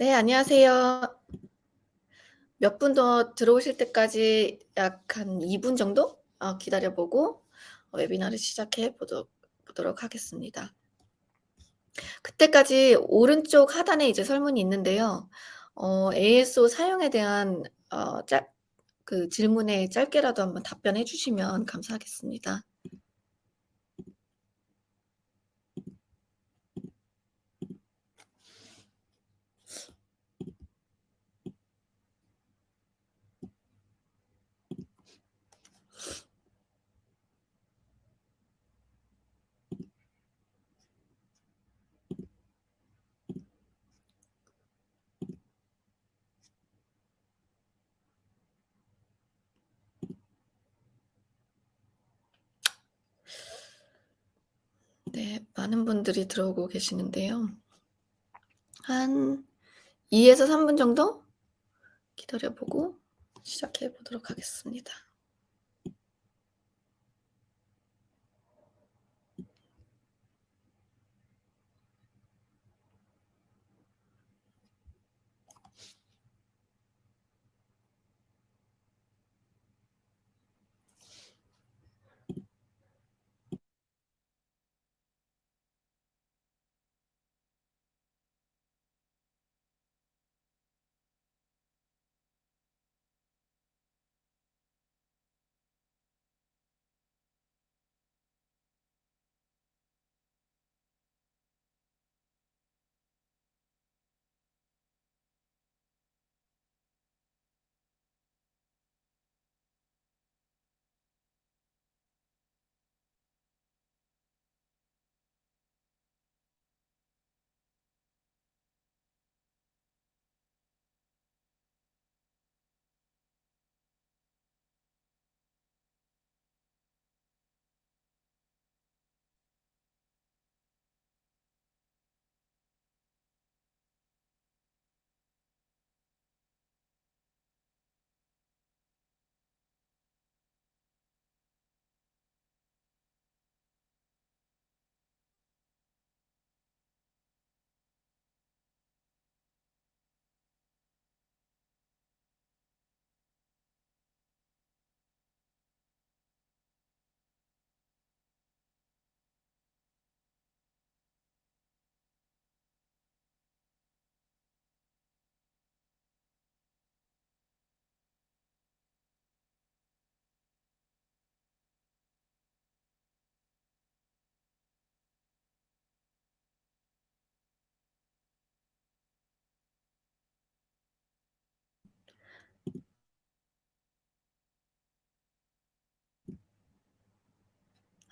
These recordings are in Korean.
네, 안녕하세요. 몇 분 더 들어오실 때까지 약 한 2분 정도 기다려 보고 웨비나를 시작해 보도록 하겠습니다. 그때까지 오른쪽 하단에 이제 설문이 있는데요. ASO 사용에 대한 질문에 짧게라도 한번 답변해 주시면 감사하겠습니다. 네, 많은 분들이 들어오고 계시는데요. 한 2에서 3분 정도 기다려 보고 시작해 보도록 하겠습니다.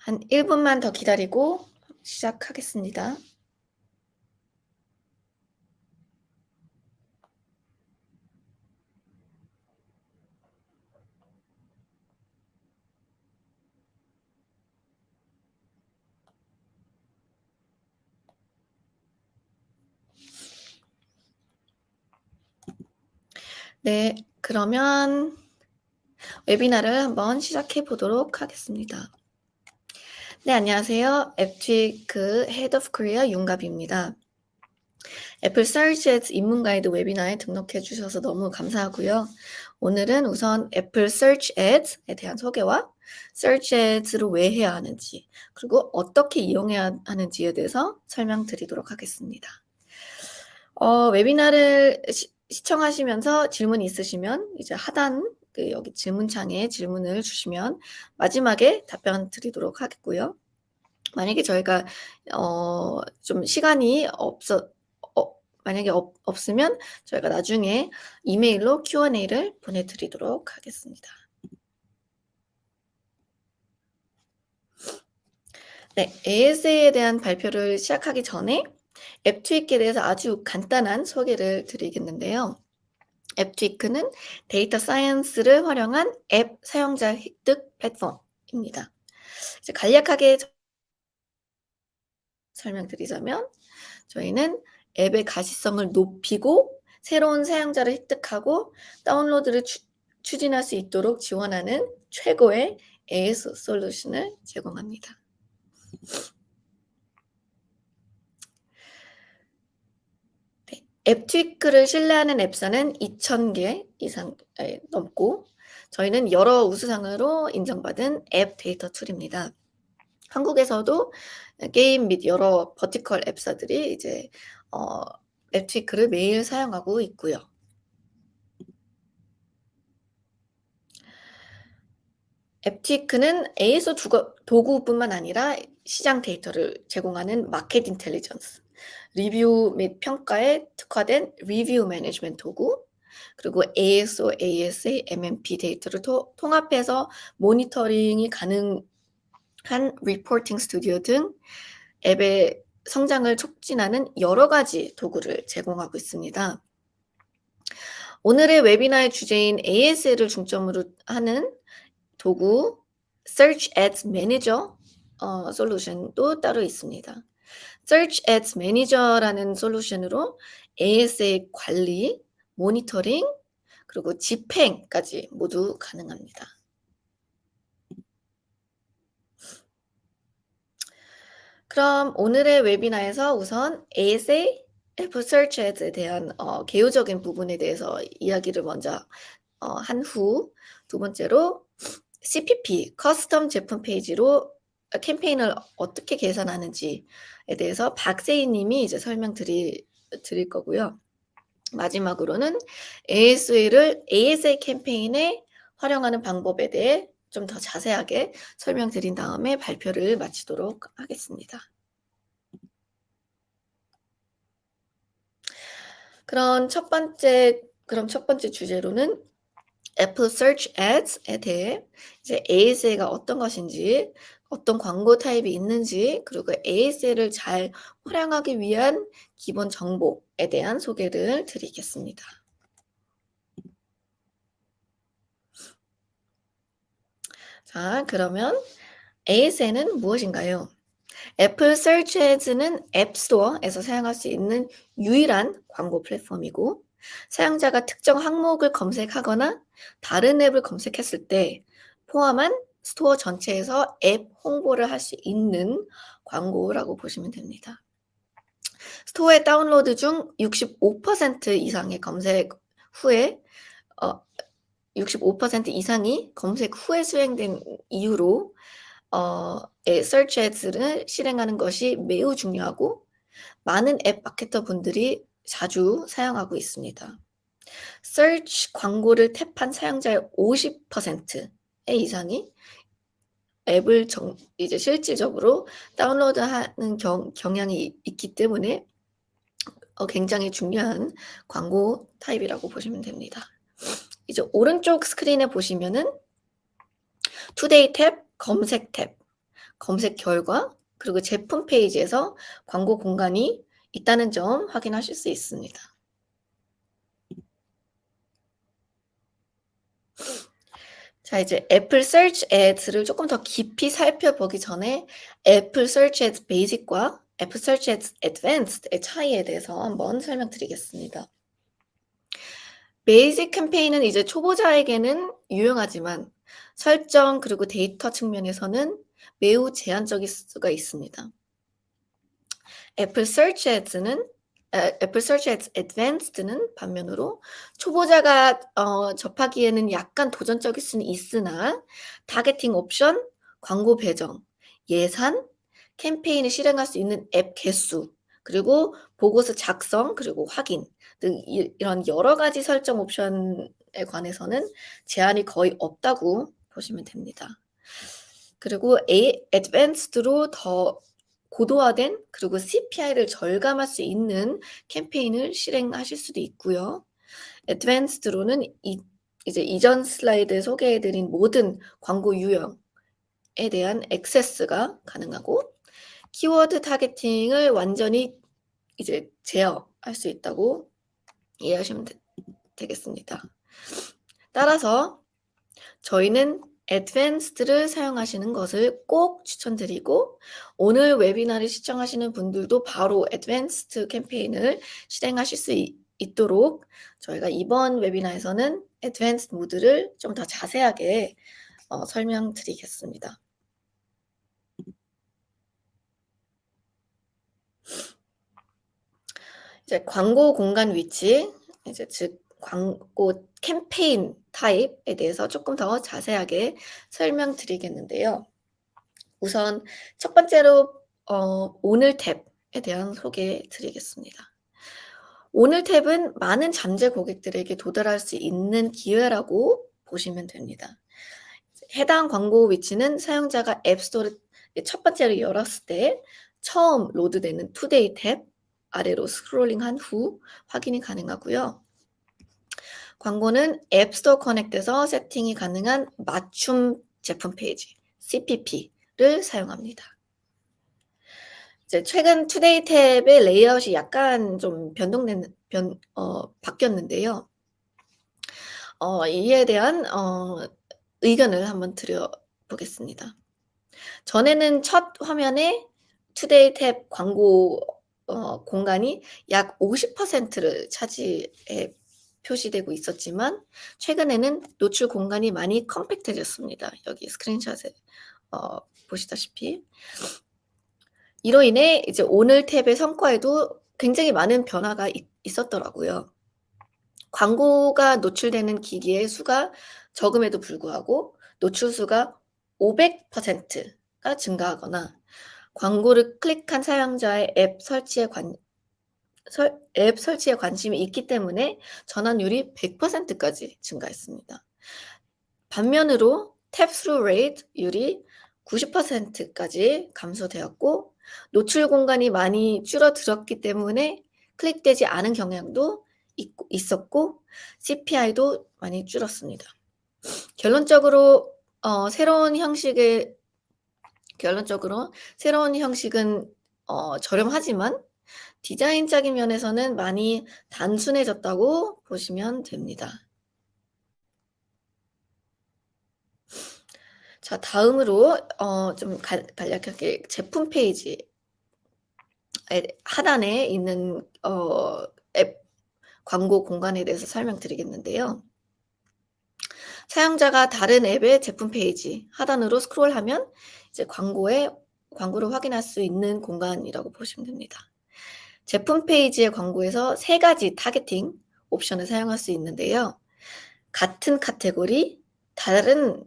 한 1분만 더 기다리고 시작하겠습니다. 네, 그러면 웨비나를 한번 시작해 보도록 하겠습니다. 네, 안녕하세요. 앱트위크 헤드 오브 코리아 윤갑입니다. 애플 서치 애드 입문 가이드 웨비나에 등록해 주셔서 너무 감사하고요. 오늘은 우선 애플 서치 애드에 대한 소개와 서치 애드를 왜 해야 하는지, 그리고 어떻게 이용해야 하는지에 대해서 설명드리도록 하겠습니다. 웨비나를 시청하시면서 질문 있으시면 이제 하단 여기 질문창에 질문을 주시면 마지막에 답변 드리도록 하겠고요. 만약에 저희가 좀 시간이 만약에 없으면 저희가 나중에 이메일로 Q&A를 보내드리도록 하겠습니다. 네, ASA에 대한 발표를 시작하기 전에 앱트위크에 대해서 아주 간단한 소개를 드리겠는데요. 앱트위크는 데이터 사이언스를 활용한 앱 사용자 획득 플랫폼입니다. 이제 간략하게 설명드리자면 저희는 앱의 가시성을 높이고 새로운 사용자를 획득하고 다운로드를 추진할 수 있도록 지원하는 최고의 AS 솔루션을 제공합니다. 네, 앱트위크를 신뢰하는 앱사는 2,000개 이상 넘고 저희는 여러 우수상으로 인정받은 앱 데이터 툴입니다. 한국에서도 게임 및 여러 버티컬 앱사들이 이제 앱트위크를 매일 사용하고 있고요. 앱트위크는 ASO 도구뿐만 아니라 시장 데이터를 제공하는 마켓 인텔리전스, 리뷰 및 평가에 특화된 리뷰 매니지먼트 도구, 그리고 ASO, ASA, MMP 데이터를 통합해서 모니터링이 가능한 리포팅 스튜디오 등 앱의 성장을 촉진하는 여러 가지 도구를 제공하고 있습니다. 오늘의 웨비나의 주제인 ASA를 중점으로 하는 도구 Search Ads Manager 솔루션도 따로 있습니다. Search Ads Manager라는 솔루션으로 ASA 관리, 모니터링, 그리고 집행까지 모두 가능합니다. 그럼 오늘의 웨비나에서 우선 ASA, Apple Search Ads에 대한 개요적인 부분에 대해서 이야기를 먼저 한 후, 두 번째로 CPP, 커스텀 제품 페이지로 캠페인을 어떻게 계산하는지에 대해서 박세희 님이 이제 드릴 거고요. 마지막으로는 ASA 캠페인에 활용하는 방법에 대해 좀 더 자세하게 설명드린 다음에 발표를 마치도록 하겠습니다. 그럼 첫 번째 주제로는 애플 Search Ads에 대해 이제 ASA가 어떤 것인지, 어떤 광고 타입이 있는지, 그리고 ASA를 잘 활용하기 위한 기본 정보에 대한 소개를 드리겠습니다. 자, 그러면 ASA는 무엇인가요? 애플 Search Ads는 앱스토어에서 사용할 수 있는 유일한 광고 플랫폼이고 사용자가 특정 항목을 검색하거나 다른 앱을 검색했을 때 포함한 스토어 전체에서 앱 홍보를 할 수 있는 광고라고 보시면 됩니다. 스토어의 다운로드 중 65% 이상의 검색 후에 65% 이상이 검색 후에 수행된 이유로 Search Ads를 실행하는 것이 매우 중요하고 많은 앱 마케터 분들이 자주 사용하고 있습니다. Search 광고를 탭한 사용자의 50% 이상이 앱을 이제 실질적으로 다운로드하는 경향이 있기 때문에 굉장히 중요한 광고 타입이라고 보시면 됩니다. 이제 오른쪽 스크린에 보시면은 투데이 탭, 검색 탭, 검색 결과, 그리고 제품 페이지에서 광고 공간이 있다는 점 확인하실 수 있습니다. 자, 이제 애플 Search Ads를 조금 더 깊이 살펴보기 전에 애플 Search Ads Basic과 애플 Search Ads Advanced의 차이에 대해서 한번 설명드리겠습니다. 베이직 캠페인은 이제 초보자에게는 유용하지만 설정 그리고 데이터 측면에서는 매우 제한적일 수가 있습니다. 애플 Search Ads Advanced는 반면으로 초보자가 접하기에는 약간 도전적일 수는 있으나 타겟팅 옵션, 광고 배정, 예산, 캠페인을 실행할 수 있는 앱 개수, 그리고 보고서 작성, 그리고 확인 등 이런 여러 가지 설정 옵션에 관해서는 제한이 거의 없다고 보시면 됩니다. 그리고 Advanced로 더 고도화된 그리고 CPI를 절감할 수 있는 캠페인을 실행하실 수도 있고요. Advanced로는 이제 이전 슬라이드에 소개해드린 모든 광고 유형에 대한 액세스가 가능하고 키워드 타겟팅을 완전히 이제 제어할 수 있다고 이해하시면 되겠습니다. 따라서 저희는 Advanced를 사용하시는 것을 꼭 추천드리고 오늘 웨비나를 시청하시는 분들도 바로 Advanced 캠페인을 실행하실 수 있도록 저희가 이번 웨비나에서는 Advanced 모드를 좀 더 자세하게 설명드리겠습니다. 이제 광고 공간 위치, 이제 즉 광고 캠페인 타입에 대해서 조금 더 자세하게 설명드리겠는데요. 우선 첫 번째로 오늘 탭에 대한 소개 드리겠습니다. 오늘 탭은 많은 잠재 고객들에게 도달할 수 있는 기회라고 보시면 됩니다. 해당 광고 위치는 사용자가 앱스토어를 첫 번째로 열었을 때 처음 로드되는 투데이 탭 아래로 스크롤링한 후 확인이 가능하고요. 광고는 앱스토어 커넥트에서 세팅이 가능한 맞춤 제품 페이지 CPP를 사용합니다. 이제 최근 투데이 탭의 레이아웃이 약간 좀 바뀌었는데요. 이에 대한 의견을 한번 드려보겠습니다. 전에는 첫 화면에 투데이 탭 광고 공간이 약 50%를 차지해 표시되고 있었지만 최근에는 노출 공간이 많이 컴팩트해졌습니다. 여기 스크린샷에 보시다시피 이로 인해 이제 오늘 탭의 성과에도 굉장히 많은 변화가 있었더라고요. 광고가 노출되는 기기의 수가 적음에도 불구하고 노출 수가 500%가 증가하거나 광고를 클릭한 사용자의 앱 설치에 관심이 있기 때문에 전환율이 100%까지 증가했습니다. 반면으로 탭 스루 레이트율이 90%까지 감소되었고 노출 공간이 많이 줄어들었기 때문에 클릭되지 않은 경향도 있었고 CPI도 많이 줄었습니다. 결론적으로 새로운 형식은 저렴하지만 디자인적인 면에서는 많이 단순해졌다고 보시면 됩니다. 자, 다음으로 좀 간략하게 제품 페이지 하단에 있는 앱 광고 공간에 대해서 설명드리겠는데요. 사용자가 다른 앱의 제품 페이지 하단으로 스크롤하면 이제 광고를 확인할 수 있는 공간이라고 보시면 됩니다. 제품 페이지의 광고에서 3가지 타겟팅 옵션을 사용할 수 있는데요. 같은 카테고리, 다른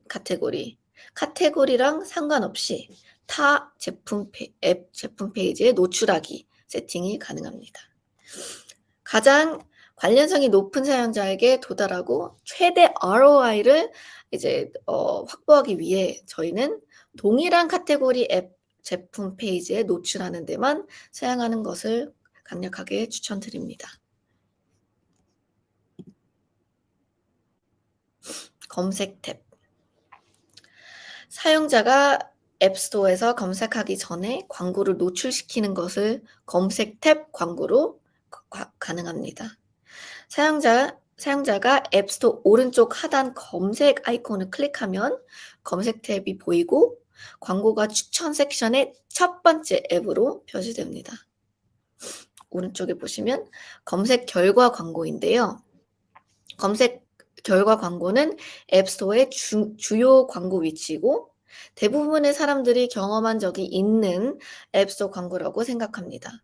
카테고리랑 상관없이 타 앱 제품 페이지에 노출하기 세팅이 가능합니다. 가장 관련성이 높은 사용자에게 도달하고 최대 ROI를 이제 확보하기 위해 저희는 동일한 카테고리 앱 제품 페이지에 노출하는 데만 사용하는 것을 강력하게 추천드립니다. 검색 탭. 사용자가 앱스토어에서 검색하기 전에 광고를 노출시키는 것을 검색 탭 광고로 가능합니다. 사용자가 앱스토어 오른쪽 하단 검색 아이콘을 클릭하면 검색 탭이 보이고 광고가 추천 섹션의 첫 번째 앱으로 표시됩니다. 오른쪽에 보시면 검색 결과 광고인데요. 검색 결과 광고는 앱스토어의 주요 광고 위치이고 대부분의 사람들이 경험한 적이 있는 앱스토어 광고라고 생각합니다.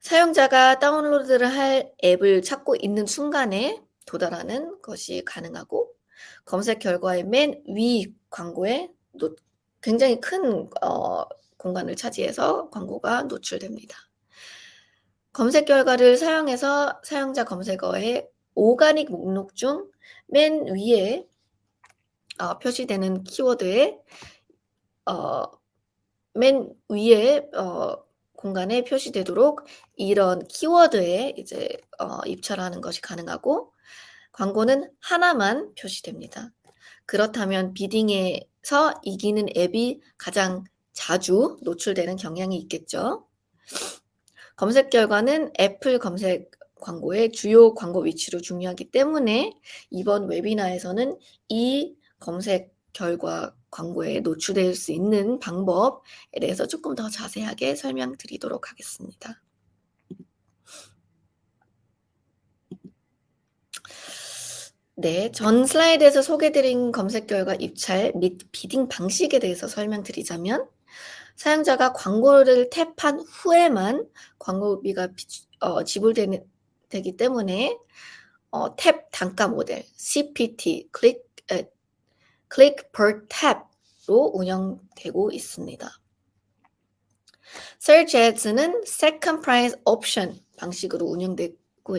사용자가 다운로드를 할 앱을 찾고 있는 순간에 도달하는 것이 가능하고 검색 결과의 맨 위 광고에 굉장히 큰 공간을 차지해서 광고가 노출됩니다. 검색 결과를 사용해서 사용자 검색어의 오가닉 목록 중 맨 위에 표시되는 키워드의 맨 위에 공간에 표시되도록 이런 키워드에 이제 입찰하는 것이 가능하고 광고는 하나만 표시됩니다. 그렇다면 비딩에서 이기는 앱이 가장 자주 노출되는 경향이 있겠죠. 검색 결과는 애플 검색 광고의 주요 광고 위치로 중요하기 때문에 이번 웨비나에서는 이 검색 결과 광고에 노출될 수 있는 방법에 대해서 조금 더 자세하게 설명드리도록 하겠습니다. 네, 전 슬라이드에서 소개드린 검색 결과 입찰 및 비딩 방식에 대해서 설명드리자면 사용자가 광고를 탭한 후에만 광고비가 되기 때문에 탭 단가 모델 CPT click per tab로 운영되고 있습니다. Search Ads는 Second Price Option 방식으로 운영되고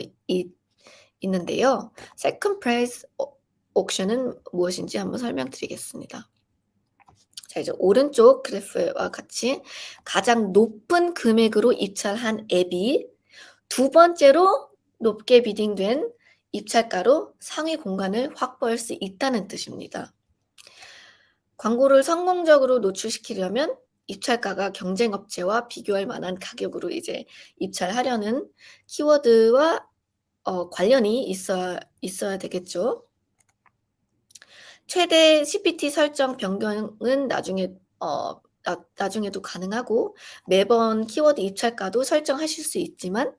있는데요. Second Price Option은 무엇인지 한번 설명드리겠습니다. 자, 이제 오른쪽 그래프와 같이 가장 높은 금액으로 입찰한 앱이 두 번째로 높게 비딩된 입찰가로 상위 공간을 확보할 수 있다는 뜻입니다. 광고를 성공적으로 노출시키려면 입찰가가 경쟁 업체와 비교할 만한 가격으로 이제 입찰하려는 키워드와 관련이 있어야 되겠죠. 최대 CPT 설정 변경은 나중에도 가능하고 매번 키워드 입찰가도 설정하실 수 있지만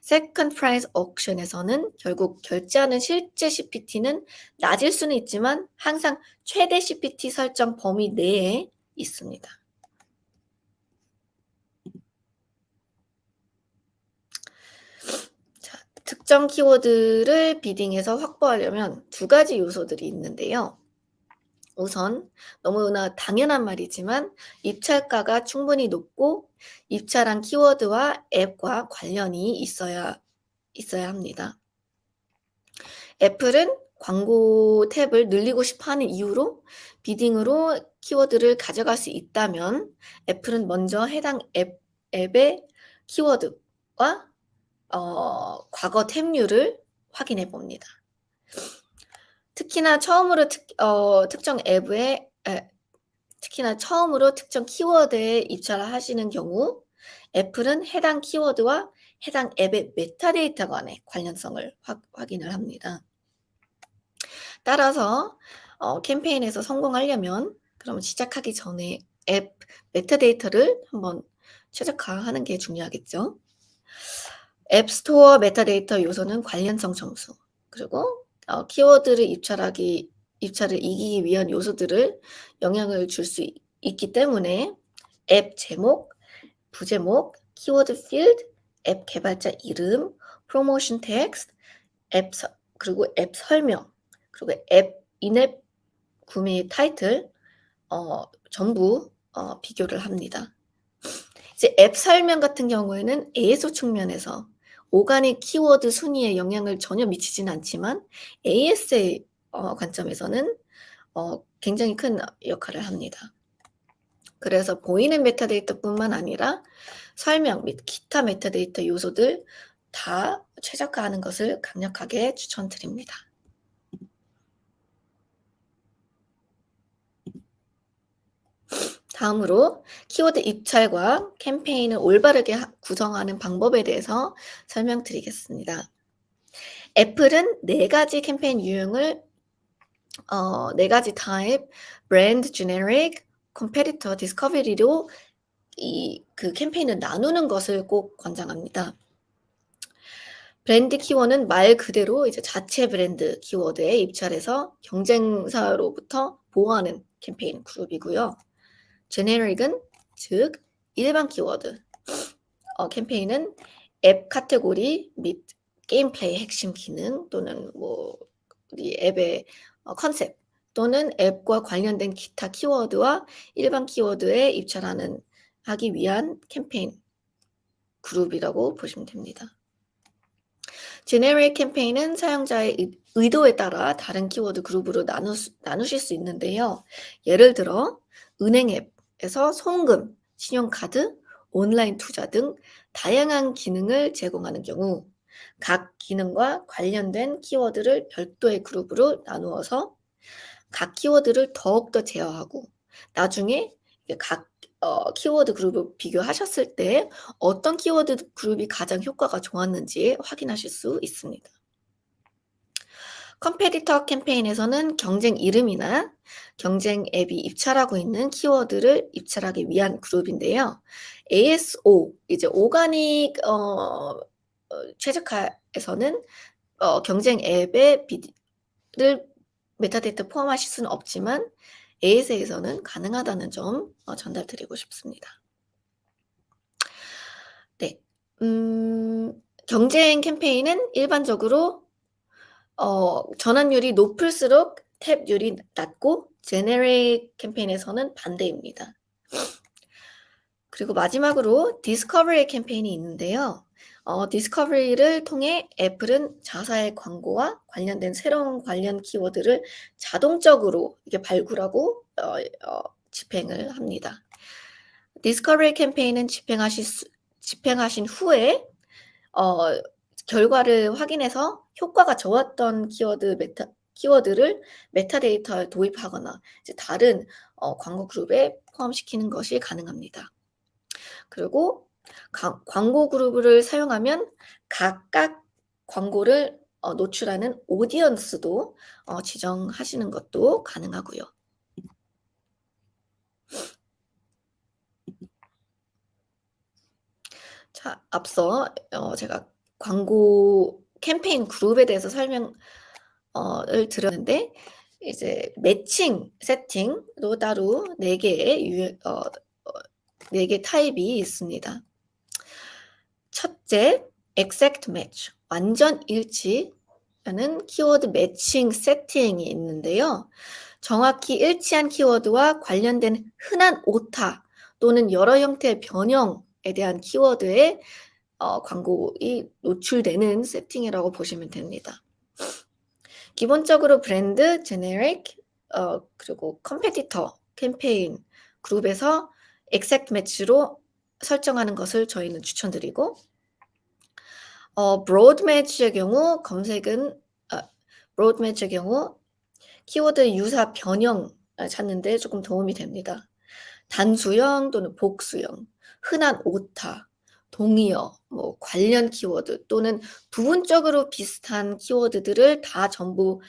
세컨드 프라이스 옥션에서는 결국 결제하는 실제 CPT는 낮을 수는 있지만 항상 최대 CPT 설정 범위 내에 있습니다. 자, 특정 키워드를 비딩해서 확보하려면 두 가지 요소들이 있는데요. 우선 너무나 당연한 말이지만 입찰가가 충분히 높고 입찰한 키워드와 앱과 관련이 있어야 합니다. 애플은 광고 탭을 늘리고 싶어하는 이유로 비딩으로 키워드를 가져갈 수 있다면 애플은 먼저 해당 앱의 키워드와 과거 탭률을 확인해 봅니다. 특히나 처음으로 특정 키워드에 입찰을 하시는 경우 애플은 해당 키워드와 해당 앱의 메타데이터 간의 관련성을 확인을 합니다. 따라서 캠페인에서 성공하려면 그럼 시작하기 전에 앱 메타데이터를 한번 최적화하는 게 중요하겠죠. 앱스토어 메타데이터 요소는 관련성 점수, 그리고 키워드를 입찰을 이기기 위한 요소들을 영향을 줄 수 있기 때문에 앱 제목, 부제목, 키워드 필드, 앱 개발자 이름, 프로모션 텍스트, 그리고 앱 설명, 그리고 앱 인앱 구매 타이틀 전부 비교를 합니다. 이제 앱 설명 같은 경우에는 ASO 측면에서 오가닉 키워드 순위에 영향을 전혀 미치진 않지만 ASA 관점에서는 굉장히 큰 역할을 합니다. 그래서 보이는 메타데이터뿐만 아니라 설명 및 기타 메타데이터 요소들 다 최적화하는 것을 강력하게 추천드립니다. 다음으로 키워드 입찰과 캠페인을 올바르게 구성하는 방법에 대해서 설명드리겠습니다. 애플은 4가지 캠페인 유형을 4가지 타입 브랜드 제네릭, 컴페티터 디스커버리로 그 캠페인을 나누는 것을 꼭 권장합니다. 브랜드 키워드는 말 그대로 이제 자체 브랜드 키워드에 입찰해서 경쟁사로부터 보호하는 캠페인 그룹이고요. 제네릭은 즉 일반 키워드 캠페인은 앱 카테고리 및 게임 플레이 핵심 기능 또는 우리 앱의 컨셉 또는 앱과 관련된 기타 키워드와 일반 키워드에 하기 위한 캠페인 그룹이라고 보시면 됩니다. 제네릭 캠페인은 사용자의 의도에 따라 다른 키워드 그룹으로 나누실 수 있는데요. 예를 들어 은행 앱에서 송금, 신용카드, 온라인 투자 등 다양한 기능을 제공하는 경우 각 기능과 관련된 키워드를 별도의 그룹으로 나누어서 각 키워드를 더욱더 제어하고 나중에 각 키워드 그룹을 비교하셨을 때 어떤 키워드 그룹이 가장 효과가 좋았는지 확인하실 수 있습니다. 컴페티터 캠페인에서는 경쟁 이름이나 경쟁 앱이 입찰하고 있는 키워드를 입찰하기 위한 그룹인데요. ASO, 이제 오가닉 최적화에서는 경쟁 앱의 를 메타데이터 포함하실 수는 없지만 AS에서는 가능하다는 점 전달드리고 싶습니다. 경쟁 캠페인은 일반적으로 전환율이 높을수록 탭율이 낮고 제네릭 캠페인에서는 반대입니다. 그리고 마지막으로 디스커버리 캠페인이 있는데요. 디스커버리를 통해 애플은 자사의 광고와 관련된 새로운 관련 키워드를 자동적으로 이게 발굴하고 집행을 합니다. 디스커버리 캠페인은 집행하신 후에 결과를 확인해서 효과가 좋았던 키워드를 메타데이터에 도입하거나 이제 다른 광고 그룹에 포함시키는 것이 가능합니다. 그리고 광고 그룹을 사용하면 각각 광고를 노출하는 오디언스도 지정하시는 것도 가능하고요. 자, 앞서 제가 광고 캠페인 그룹에 대해서 설명을 드렸는데 이제 매칭 세팅도 따로 4개의 4개 타입이 있습니다. 첫째, exact match, 완전 일치라는 키워드 매칭 세팅이 있는데요. 정확히 일치한 키워드와 관련된 흔한 오타 또는 여러 형태의 변형에 대한 키워드에 광고이 노출되는 세팅이라고 보시면 됩니다. 기본적으로 브랜드, 제네릭, 그리고 컴페티터 캠페인 그룹에서 exact match로 설정하는 것을 저희는 추천드리고 broad match의 경우 broad match의 경우 키워드 유사 변형을 찾는 데 조금 도움이 됩니다. 단수형 또는 복수형, 흔한 오타, 동의어, 관련 키워드 또는 부분적으로 비슷한 키워드들을 다 전부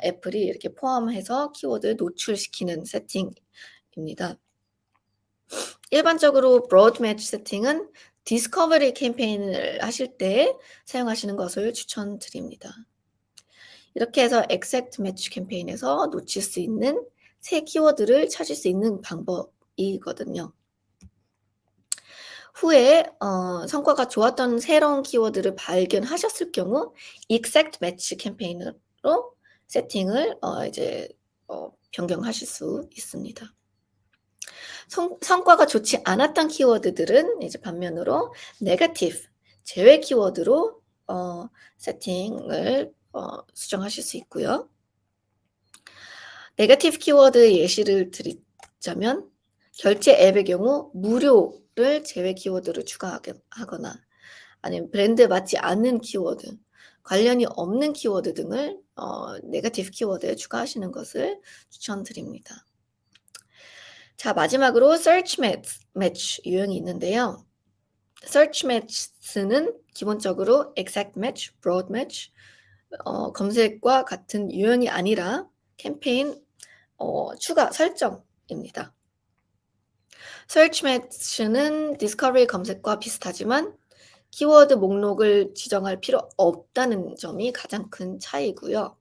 애플이 이렇게 포함해서 키워드를 노출시키는 세팅입니다. 일반적으로 브로드 매치 세팅은 디스커버리 캠페인을 하실 때 사용하시는 것을 추천드립니다. 이렇게 해서 exact match 캠페인에서 놓칠 수 있는 새 키워드를 찾을 수 있는 방법이거든요. 후에 성과가 좋았던 새로운 키워드를 발견하셨을 경우 exact match 캠페인으로 세팅을 변경하실 수 있습니다. 성과가 좋지 않았던 키워드들은 이제 반면으로 negative, 제외 키워드로 세팅을 수정하실 수 있고요. 네거티브 키워드 예시를 드리자면 결제 앱의 경우 무료를 제외 키워드로 추가하거나 아니면 브랜드에 맞지 않는 키워드, 관련이 없는 키워드 등을 네거티브 키워드에 추가하시는 것을 추천드립니다. 자, 마지막으로 search match 유형이 있는데요. search match는 기본적으로 exact match, broad match, 검색과 같은 유형이 아니라 캠페인 추가 설정입니다. search match는 디스커버리 검색과 비슷하지만 키워드 목록을 지정할 필요 없다는 점이 가장 큰 차이고요.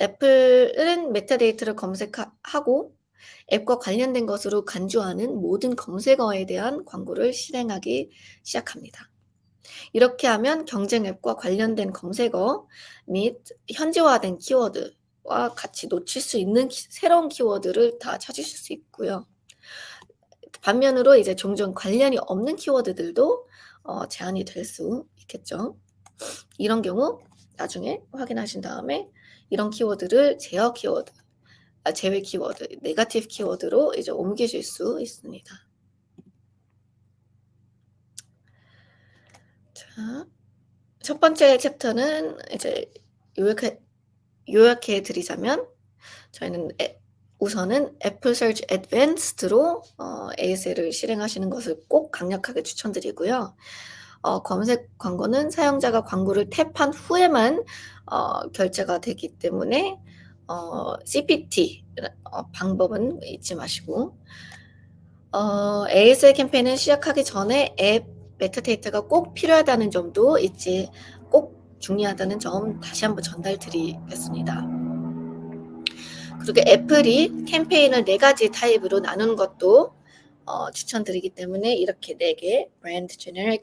애플은 메타데이터를 검색하고 앱과 관련된 것으로 간주하는 모든 검색어에 대한 광고를 실행하기 시작합니다. 이렇게 하면 경쟁 앱과 관련된 검색어 및 현지화된 키워드와 같이 놓칠 수 있는 새로운 키워드를 다 찾으실 수 있고요. 반면으로 이제 종종 관련이 없는 키워드들도 제한이 될 수 있겠죠. 이런 경우 나중에 확인하신 다음에 이런 키워드를 제외 키워드, 네거티브 키워드로 이제 옮기실 수 있습니다. 자, 첫 번째 챕터는 이제 요약해 드리자면 저희는 우선은 애플 서치 애드밴스드로 ASL을 실행하시는 것을 꼭 강력하게 추천드리고요. 검색 광고는 사용자가 광고를 탭한 후에만 결제가 되기 때문에 CPT 방법은 잊지 마시고 ASL 캠페인은 시작하기 전에 앱 메타데이터가 꼭 필요하다는 점도 꼭 중요하다는 점 다시 한번 전달드리겠습니다. 그리고 애플이 캠페인을 4가지 타입으로 나누는 것도 추천드리기 때문에 이렇게 4개 브랜드, 제너럴,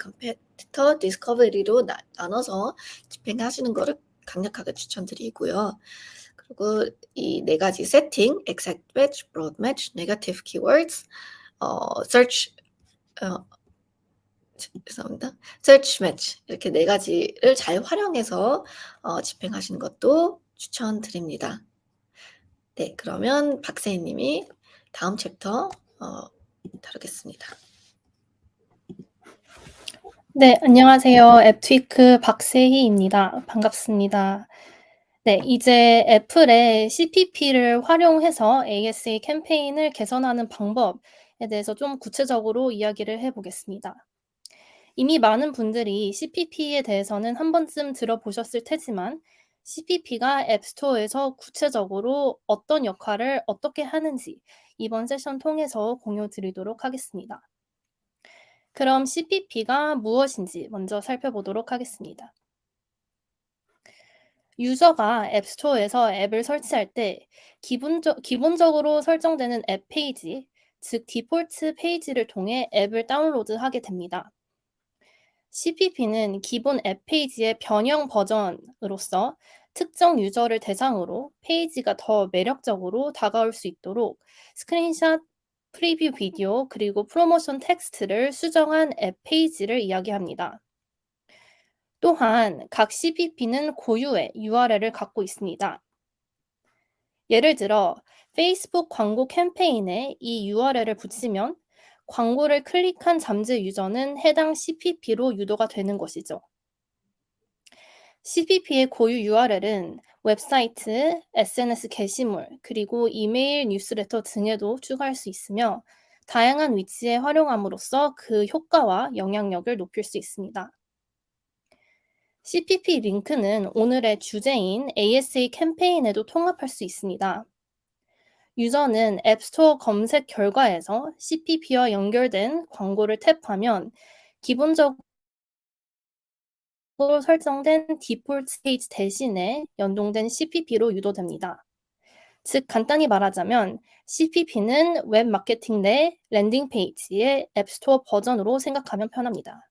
텍스트부터 디스커버리로 나눠서 집행하시는 거를 강력하게 추천드리고요. 그리고 이 네 가지 세팅, exact match, broad match, negative keywords, search, 죄송합니다. search match 이렇게 네 가지를 잘 활용해서 집행하시는 것도 추천드립니다. 네, 그러면 박세희 님이 다음 챕터 다루겠습니다. 네, 안녕하세요. 앱트위크 박세희입니다. 반갑습니다. 네, 이제 애플의 CPP를 활용해서 ASA 캠페인을 개선하는 방법에 대해서 좀 구체적으로 이야기를 해보겠습니다. 이미 많은 분들이 CPP에 대해서는 한 번쯤 들어보셨을 테지만 CPP가 앱스토어에서 구체적으로 어떤 역할을 어떻게 하는지 이번 세션 통해서 공유 드리도록 하겠습니다. 그럼 CPP가 무엇인지 먼저 살펴보도록 하겠습니다. 유저가 앱스토어에서 앱을 설치할 때 기본적으로 설정되는 앱 페이지, 즉 디폴트 페이지를 통해 앱을 다운로드하게 됩니다. CPP는 기본 앱 페이지의 변형 버전으로서 특정 유저를 대상으로 페이지가 더 매력적으로 다가올 수 있도록 스크린샷, 프리뷰 비디오, 그리고 프로모션 텍스트를 수정한 앱 페이지를 이야기합니다. 또한 각 CPP는 고유의 URL을 갖고 있습니다. 예를 들어 페이스북 광고 캠페인에 이 URL을 붙이면 광고를 클릭한 잠재 유저는 해당 CPP로 유도가 되는 것이죠. CPP의 고유 URL은 웹사이트, SNS 게시물, 그리고 이메일 뉴스레터 등에도 추가할 수 있으며 다양한 위치에 활용함으로써 그 효과와 영향력을 높일 수 있습니다. CPP 링크는 오늘의 주제인 ASA 캠페인에도 통합할 수 있습니다. 유저는 앱스토어 검색 결과에서 CPP와 연결된 광고를 탭하면 기본적으로 설정된 디폴트 페이지 대신에 연동된 CPP로 유도됩니다. 즉 간단히 말하자면 CPP는 웹 마케팅 내 랜딩 페이지의 앱스토어 버전으로 생각하면 편합니다.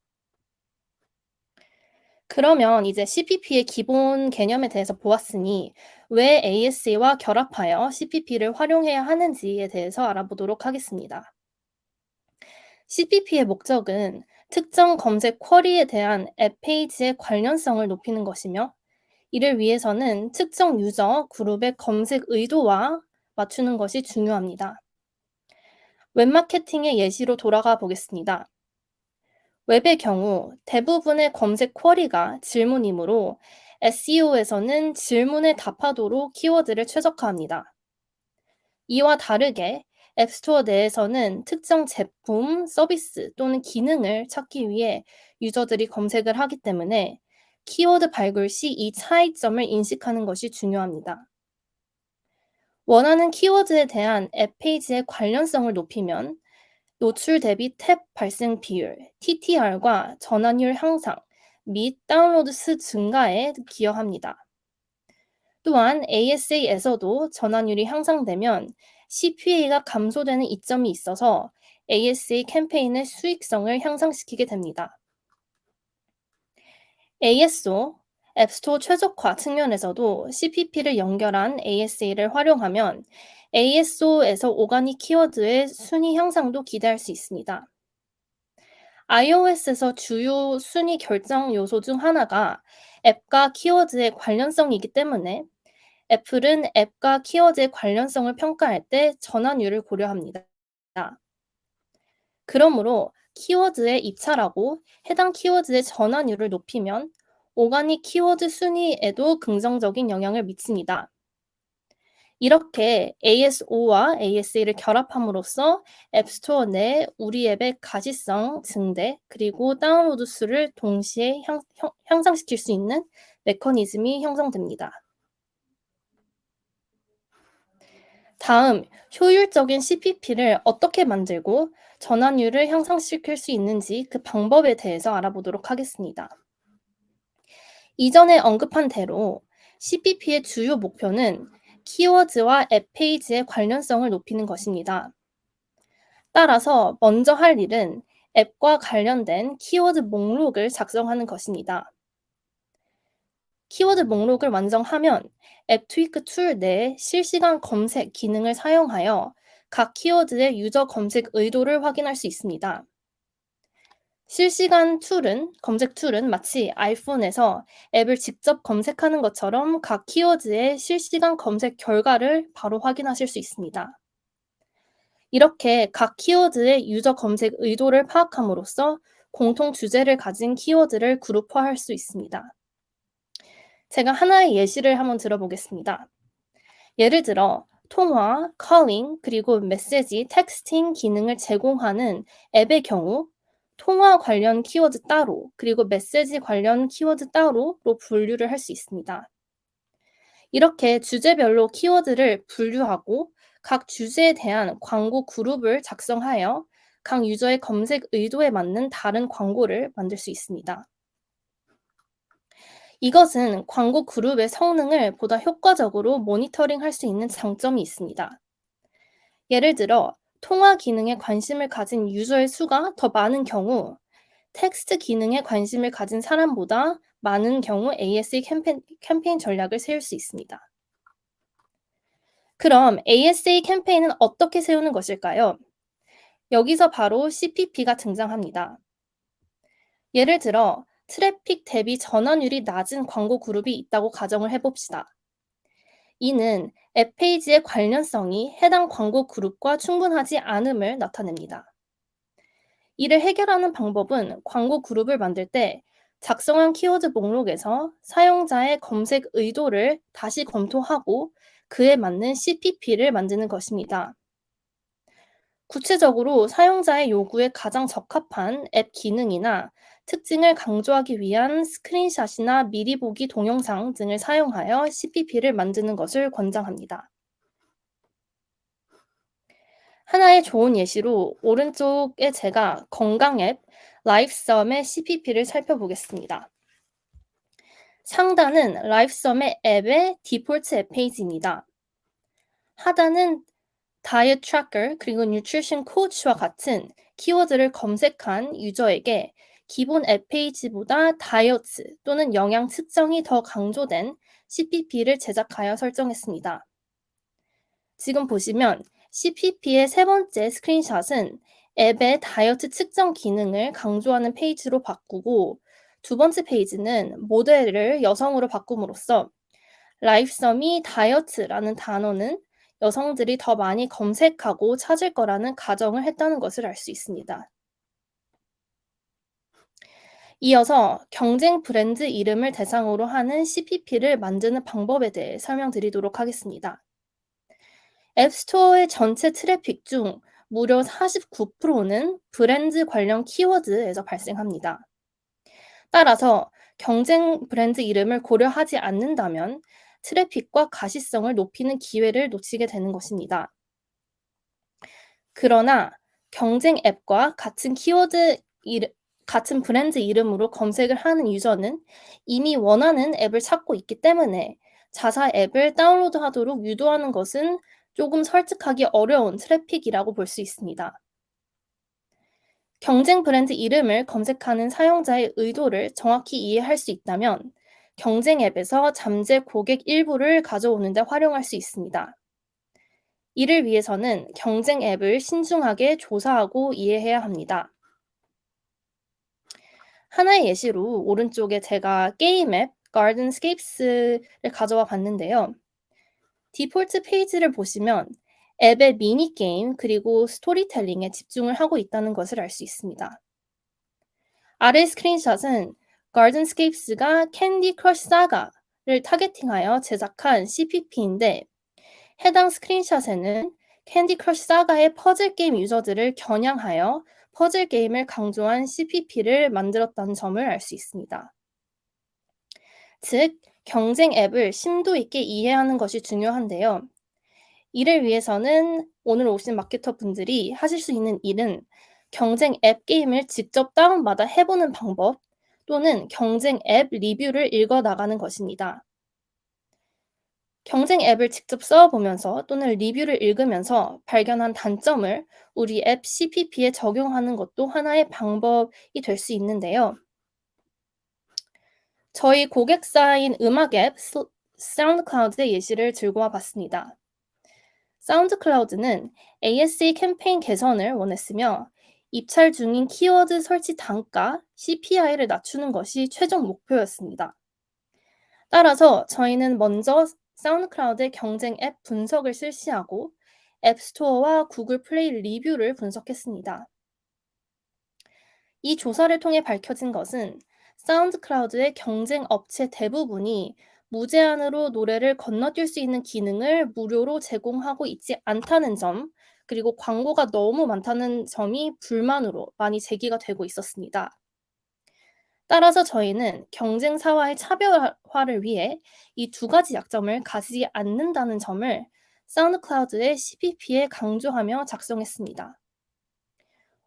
그러면 이제 CPP의 기본 개념에 대해서 보았으니 왜 ASA와 결합하여 CPP를 활용해야 하는지에 대해서 알아보도록 하겠습니다. CPP의 목적은 특정 검색 쿼리에 대한 앱 페이지의 관련성을 높이는 것이며 이를 위해서는 특정 유저 그룹의 검색 의도와 맞추는 것이 중요합니다. 웹마케팅의 예시로 돌아가 보겠습니다. 웹의 경우 대부분의 검색 쿼리가 질문이므로 SEO에서는 질문에 답하도록 키워드를 최적화합니다. 이와 다르게 앱스토어 내에서는 특정 제품, 서비스 또는 기능을 찾기 위해 유저들이 검색을 하기 때문에 키워드 발굴 시 이 차이점을 인식하는 것이 중요합니다. 원하는 키워드에 대한 앱 페이지의 관련성을 높이면 노출 대비 탭 발생 비율, TTR과 전환율 향상 및 다운로드 수 증가에 기여합니다. 또한 ASA에서도 전환율이 향상되면 CPA가 감소되는 이점이 있어서 ASA 캠페인의 수익성을 향상시키게 됩니다. ASO, 앱스토어 최적화 측면에서도 CPP를 연결한 ASA를 활용하면 ASO에서 오가닉 키워드의 순위 향상도 기대할 수 있습니다. iOS에서 주요 순위 결정 요소 중 하나가 앱과 키워드의 관련성이기 때문에 애플은 앱과 키워드의 관련성을 평가할 때 전환율을 고려합니다. 그러므로 키워드에 입찰하고 해당 키워드의 전환율을 높이면 오가닉 키워드 순위에도 긍정적인 영향을 미칩니다. 이렇게 ASO와 ASA를 결합함으로써 앱스토어 내 우리 앱의 가시성 증대 그리고 다운로드 수를 동시에 향상시킬 수 있는 메커니즘이 형성됩니다. 다음, 효율적인 CPP를 어떻게 만들고 전환율을 향상시킬 수 있는지 그 방법에 대해서 알아보도록 하겠습니다. 이전에 언급한 대로 CPP의 주요 목표는 키워드와 앱 페이지의 관련성을 높이는 것입니다. 따라서 먼저 할 일은 앱과 관련된 키워드 목록을 작성하는 것입니다. 키워드 목록을 완성하면 앱트위크 툴 내 실시간 검색 기능을 사용하여 각 키워드의 유저 검색 의도를 확인할 수 있습니다. 실시간 검색 툴은 마치 아이폰에서 앱을 직접 검색하는 것처럼 각 키워드의 실시간 검색 결과를 바로 확인하실 수 있습니다. 이렇게 각 키워드의 유저 검색 의도를 파악함으로써 공통 주제를 가진 키워드를 그룹화할 수 있습니다. 제가 하나의 예시를 한번 들어보겠습니다. 예를 들어 통화, calling, 그리고 메시지, 텍스팅 기능을 제공하는 앱의 경우 통화 관련 키워드 따로, 그리고 메시지 관련 키워드 따로로 분류를 할 수 있습니다. 이렇게 주제별로 키워드를 분류하고 각 주제에 대한 광고 그룹을 작성하여 각 유저의 검색 의도에 맞는 다른 광고를 만들 수 있습니다. 이것은 광고 그룹의 성능을 보다 효과적으로 모니터링할 수 있는 장점이 있습니다. 예를 들어, 통화 기능에 관심을 가진 유저의 수가 더 많은 경우, 텍스트 기능에 관심을 가진 사람보다 많은 경우 ASA 캠페인 전략을 세울 수 있습니다. 그럼 ASA 캠페인은 어떻게 세우는 것일까요? 여기서 바로 CPP가 등장합니다. 예를 들어, 트래픽 대비 전환율이 낮은 광고 그룹이 있다고 가정을 해봅시다. 이는 앱 페이지의 관련성이 해당 광고 그룹과 충분하지 않음을 나타냅니다. 이를 해결하는 방법은 광고 그룹을 만들 때 작성한 키워드 목록에서 사용자의 검색 의도를 다시 검토하고 그에 맞는 CPP를 만드는 것입니다. 구체적으로 사용자의 요구에 가장 적합한 앱 기능이나 특징을 강조하기 위한 스크린샷이나 미리 보기 동영상 등을 사용하여 CPP를 만드는 것을 권장합니다. 하나의 좋은 예시로 오른쪽에 제가 건강 앱 라이프썸의 CPP를 살펴보겠습니다. 상단은 라이프썸의 앱의 디폴트 앱 페이지입니다. 하단은 다이어트 트래커 그리고 뉴트리션 코치와 같은 키워드를 검색한 유저에게 기본 앱 페이지보다 다이어트 또는 영양 측정이 더 강조된 CPP를 제작하여 설정했습니다. 지금 보시면 CPP의 세 번째 스크린샷은 앱의 다이어트 측정 기능을 강조하는 페이지로 바꾸고 두 번째 페이지는 모델을 여성으로 바꿈으로써 라이프썸이 다이어트라는 단어는 여성들이 더 많이 검색하고 찾을 거라는 가정을 했다는 것을 알 수 있습니다. 이어서 경쟁 브랜드 이름을 대상으로 하는 CPP를 만드는 방법에 대해 설명드리도록 하겠습니다. 앱스토어의 전체 트래픽 중 무려 49%는 브랜드 관련 키워드에서 발생합니다. 따라서 경쟁 브랜드 이름을 고려하지 않는다면 트래픽과 가시성을 높이는 기회를 놓치게 되는 것입니다. 그러나 경쟁 앱과 같은 브랜드 이름으로 검색을 하는 유저는 이미 원하는 앱을 찾고 있기 때문에 자사 앱을 다운로드하도록 유도하는 것은 조금 설득하기 어려운 트래픽이라고 볼 수 있습니다. 경쟁 브랜드 이름을 검색하는 사용자의 의도를 정확히 이해할 수 있다면 경쟁 앱에서 잠재 고객 일부를 가져오는 데 활용할 수 있습니다. 이를 위해서는 경쟁 앱을 신중하게 조사하고 이해해야 합니다. 하나의 예시로 오른쪽에 제가 게임 앱 Gardenscapes를 가져와 봤는데요. 디폴트 페이지를 보시면 앱의 미니게임 그리고 스토리텔링에 집중을 하고 있다는 것을 알 수 있습니다. 아래 스크린샷은 Gardenscapes가 캔디 크러쉬 사가를 타겟팅하여 제작한 CPP인데 해당 스크린샷에는 캔디 크러쉬 사가의 퍼즐 게임 유저들을 겨냥하여 퍼즐 게임을 강조한 CPP를 만들었다는 점을 알 수 있습니다. 즉, 경쟁 앱을 심도 있게 이해하는 것이 중요한데요. 이를 위해서는 오늘 오신 마케터 분들이 하실 수 있는 일은 경쟁 앱 게임을 직접 다운받아 해보는 방법 또는 경쟁 앱 리뷰를 읽어 나가는 것입니다. 경쟁 앱을 직접 써보면서 또는 리뷰를 읽으면서 발견한 단점을 우리 앱 CPP에 적용하는 것도 하나의 방법이 될 수 있는데요. 저희 고객사인 음악 앱 사운드클라우드의 예시를 들고 와봤습니다. 사운드클라우드는 ASA 캠페인 개선을 원했으며 입찰 중인 키워드 설치 단가 CPI를 낮추는 것이 최종 목표였습니다. 따라서 저희는 먼저 사운드클라우드의 경쟁 앱 분석을 실시하고 앱스토어와 구글 플레이 리뷰를 분석했습니다. 이 조사를 통해 밝혀진 것은 사운드클라우드의 경쟁 업체 대부분이 무제한으로 노래를 건너뛸 수 있는 기능을 무료로 제공하고 있지 않다는 점, 그리고 광고가 너무 많다는 점이 불만으로 많이 제기가 되고 있었습니다. 따라서 저희는 경쟁사와의 차별화를 위해 이 두 가지 약점을 가지지 않는다는 점을 사운드클라우드의 CPP에 강조하며 작성했습니다.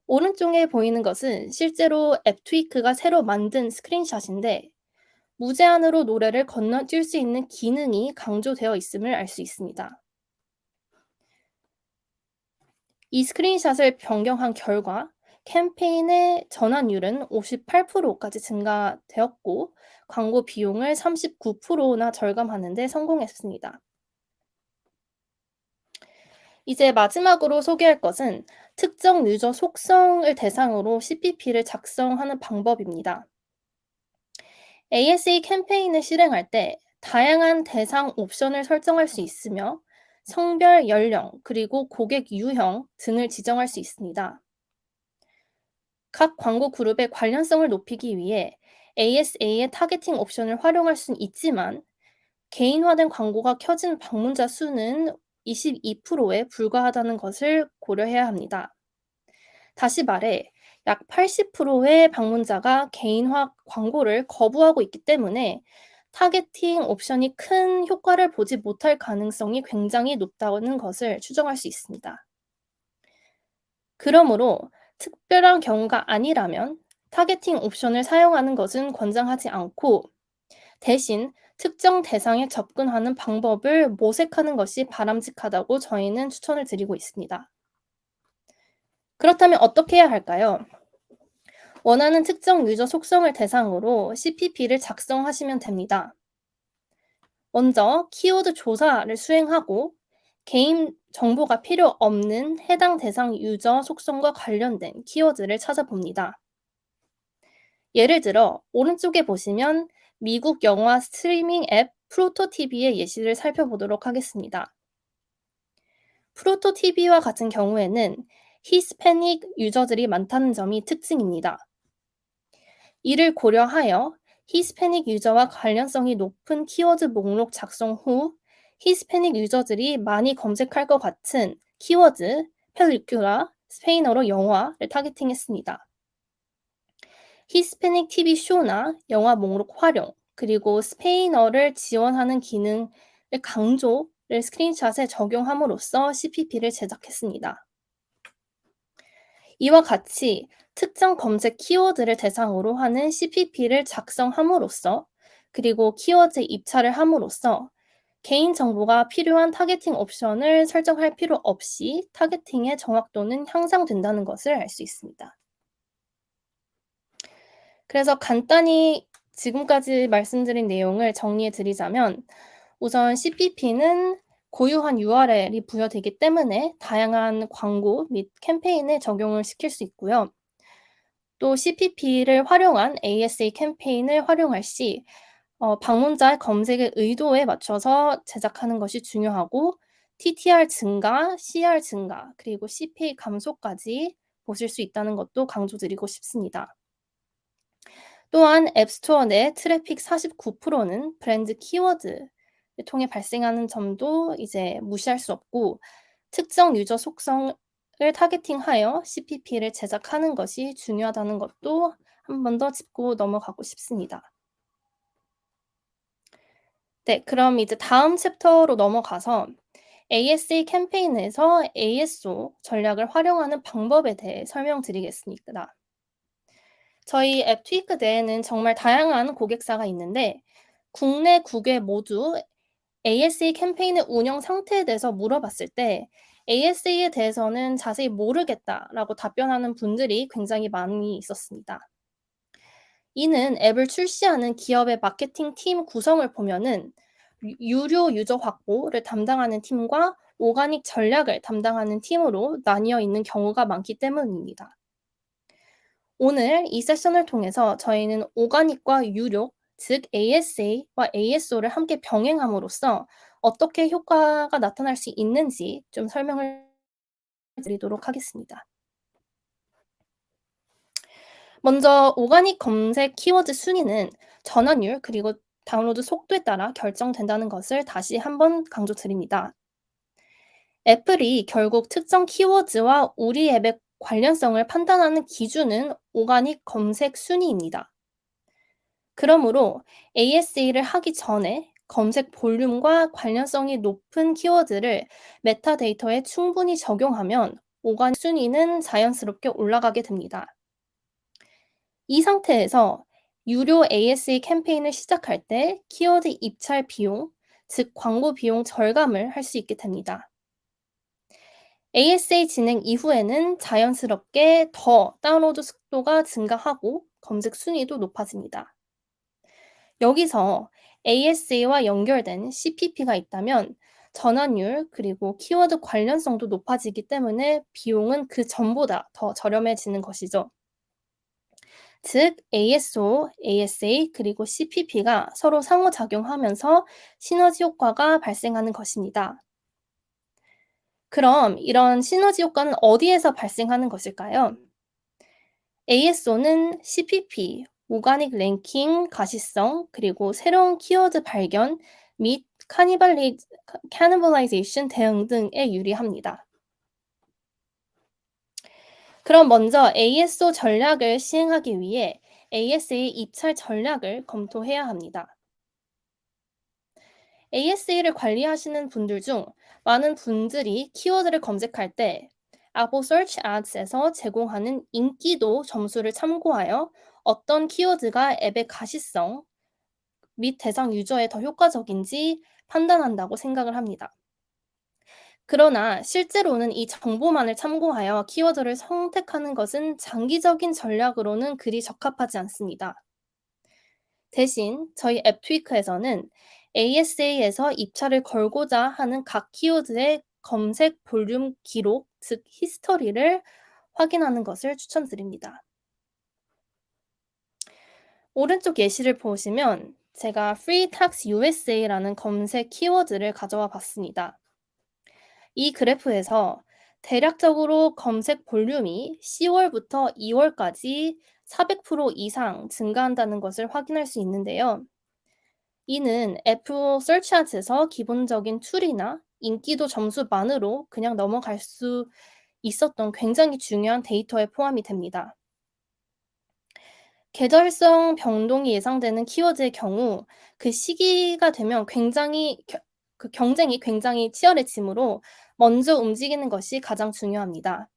오른쪽에 보이는 것은 실제로 앱트위크가 새로 만든 스크린샷인데 무제한으로 노래를 건너뛸 수 있는 기능이 강조되어 있음을 알 수 있습니다. 이 스크린샷을 변경한 결과 캠페인의 전환율은 58%까지 증가되었고 광고 비용을 39%나 절감하는 데 성공했습니다. 이제 마지막으로 소개할 것은 특정 유저 속성을 대상으로 CPP를 작성하는 방법입니다. ASA 캠페인을 실행할 때 다양한 대상 옵션을 설정할 수 있으며 성별, 연령, 그리고 고객 유형 등을 지정할 수 있습니다. 각 광고 그룹의 관련성을 높이기 위해 ASA의 타겟팅 옵션을 활용할 수는 있지만 개인화된 광고가 켜진 방문자 수는 22%에 불과하다는 것을 고려해야 합니다. 다시 말해 약 80%의 방문자가 개인화 광고를 거부하고 있기 때문에 타겟팅 옵션이 큰 효과를 보지 못할 가능성이 굉장히 높다는 것을 추정할 수 있습니다. 그러므로 특별한 경우가 아니라면 타겟팅 옵션을 사용하는 것은 권장하지 않고 대신 특정 대상에 접근하는 방법을 모색하는 것이 바람직하다고 저희는 추천을 드리고 있습니다. 그렇다면 어떻게 해야 할까요? 원하는 특정 유저 속성을 대상으로 CPP를 작성하시면 됩니다. 먼저 키워드 조사를 수행하고 개인 정보가 필요 없는 해당 대상 유저 속성과 관련된 키워드를 찾아봅니다. 예를 들어 오른쪽에 보시면 미국 영화 스트리밍 앱 프로토TV의 예시를 살펴보도록 하겠습니다. 프로토TV와 같은 경우에는 히스패닉 유저들이 많다는 점이 특징입니다. 이를 고려하여 히스패닉 유저와 관련성이 높은 키워드 목록 작성 후 히스패닉 유저들이 많이 검색할 것 같은 키워드 펠리큘라, 스페인어로 영화를 타겟팅했습니다. 히스패닉 TV 쇼나 영화 목록 활용, 그리고 스페인어를 지원하는 기능을 강조를 스크린샷에 적용함으로써 CPP를 제작했습니다. 이와 같이 특정 검색 키워드를 대상으로 하는 CPP를 작성함으로써 그리고 키워드 입찰을 함으로써 개인정보가 필요한 타겟팅 옵션을 설정할 필요 없이 타겟팅의 정확도는 향상된다는 것을 알 수 있습니다. 그래서 간단히 지금까지 말씀드린 내용을 정리해 드리자면 우선 CPP는 고유한 URL이 부여되기 때문에 다양한 광고 및 캠페인에 적용을 시킬 수 있고요. 또 CPP를 활용한 ASA 캠페인을 활용할 시 방문자의 검색의 의도에 맞춰서 제작하는 것이 중요하고 TTR 증가, CR 증가, 그리고 CPA 감소까지 보실 수 있다는 것도 강조드리고 싶습니다. 또한 앱스토어 내 트래픽 49%는 브랜드 키워드를 통해 발생하는 점도 이제 무시할 수 없고 특정 유저 속성을 타겟팅하여 CPP를 제작하는 것이 중요하다는 것도 한 번 더 짚고 넘어가고 싶습니다. 네, 그럼 이제 다음 챕터로 넘어가서 ASA 캠페인에서 ASO 전략을 활용하는 방법에 대해 설명드리겠습니다. 저희 앱트위크 내에는 정말 다양한 고객사가 있는데 국내 국외 모두 ASA 캠페인의 운영 상태에 대해서 물어봤을 때 ASA에 대해서는 자세히 모르겠다라고 답변하는 분들이 굉장히 많이 있었습니다. 이는 앱을 출시하는 기업의 마케팅 팀 구성을 보면은 유료 유저 확보를 담당하는 팀과 오가닉 전략을 담당하는 팀으로 나뉘어 있는 경우가 많기 때문입니다. 오늘 이 세션을 통해서 저희는 오가닉과 유료, 즉 ASA와 ASO를 함께 병행함으로써 어떻게 효과가 나타날 수 있는지 좀 설명을 드리도록 하겠습니다. 먼저 오가닉 검색 키워드 순위는 전환율 그리고 다운로드 속도에 따라 결정된다는 것을 다시 한번 강조드립니다. 애플이 결국 특정 키워드와 우리 앱의 관련성을 판단하는 기준은 오가닉 검색 순위입니다. 그러므로 ASA를 하기 전에 검색 볼륨과 관련성이 높은 키워드를 메타데이터에 충분히 적용하면 오가닉 순위는 자연스럽게 올라가게 됩니다. 이 상태에서 유료 ASA 캠페인을 시작할 때 키워드 입찰 비용, 즉 광고 비용 절감을 할 수 있게 됩니다. ASA 진행 이후에는 자연스럽게 더 다운로드 속도가 증가하고 검색 순위도 높아집니다. 여기서 ASA와 연결된 CPP가 있다면 전환율 그리고 키워드 관련성도 높아지기 때문에 비용은 그 전보다 더 저렴해지는 것이죠. 즉 ASO, ASA 그리고 CPP가 서로 상호작용하면서 시너지 효과가 발생하는 것입니다. 그럼 이런 시너지 효과는 어디에서 발생하는 것일까요? ASO는 CPP, 오가닉 랭킹 가시성, 그리고 새로운 키워드 발견 및 카니발라이제이션 대응 등에 유리합니다. 그럼 먼저 ASO 전략을 시행하기 위해 ASA 입찰 전략을 검토해야 합니다. ASA를 관리하시는 분들 중 많은 분들이 키워드를 검색할 때 Apple Search Ads에서 제공하는 인기도 점수를 참고하여 어떤 키워드가 앱의 가시성 및 대상 유저에 더 효과적인지 판단한다고 생각을 합니다. 그러나 실제로는 이 정보만을 참고하여 키워드를 선택하는 것은 장기적인 전략으로는 그리 적합하지 않습니다. 대신 저희 앱트위크에서는 ASA에서 입찰을 걸고자 하는 각 키워드의 검색 볼륨 기록, 즉 히스토리를 확인하는 것을 추천드립니다. 오른쪽 예시를 보시면 제가 Free Tax USA라는 검색 키워드를 가져와 봤습니다. 이 그래프에서 대략적으로 검색 볼륨이 10월부터 2월까지 400% 이상 증가한다는 것을 확인할 수 있는데요. 이는 애플 서치아트에서 기본적인 툴이나 인기도 점수만으로 그냥 넘어갈 수 있었던 굉장히 중요한 데이터에 포함이 됩니다. 계절성 변동이 예상되는 키워드의 경우 그 시기가 되면 그 경쟁이 굉장히 치열해지므로 먼저 움직이는 것이 가장 중요합니다.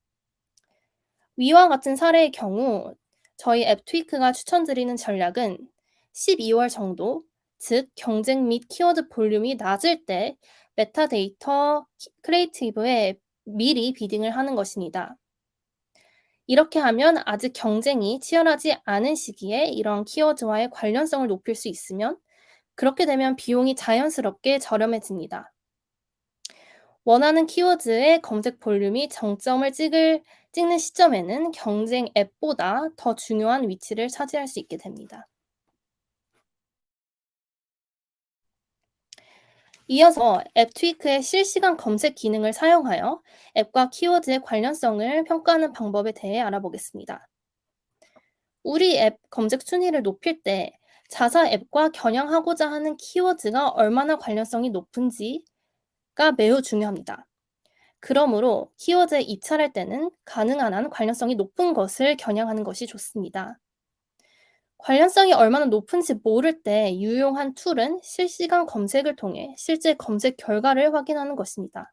위와 같은 사례의 경우 저희 앱트위크가 추천드리는 전략은 12월 정도, 즉 경쟁 및 키워드 볼륨이 낮을 때 메타데이터 크리에이티브에 미리 비딩을 하는 것입니다. 이렇게 하면 아직 경쟁이 치열하지 않은 시기에 이런 키워드와의 관련성을 높일 수 있으면 그렇게 되면 비용이 자연스럽게 저렴해집니다. 원하는 키워드의 검색 볼륨이 정점을 찍는 시점에는 경쟁 앱보다 더 중요한 위치를 차지할 수 있게 됩니다. 이어서 앱트위크의 실시간 검색 기능을 사용하여 앱과 키워드의 관련성을 평가하는 방법에 대해 알아보겠습니다. 우리 앱 검색 순위를 높일 때 자사 앱과 겨냥하고자 하는 키워드가 얼마나 관련성이 높은지가 매우 중요합니다. 그러므로 키워드에 입찰할 때는 가능한 한 관련성이 높은 것을 겨냥하는 것이 좋습니다. 관련성이 얼마나 높은지 모를 때 유용한 툴은 실시간 검색을 통해 실제 검색 결과를 확인하는 것입니다.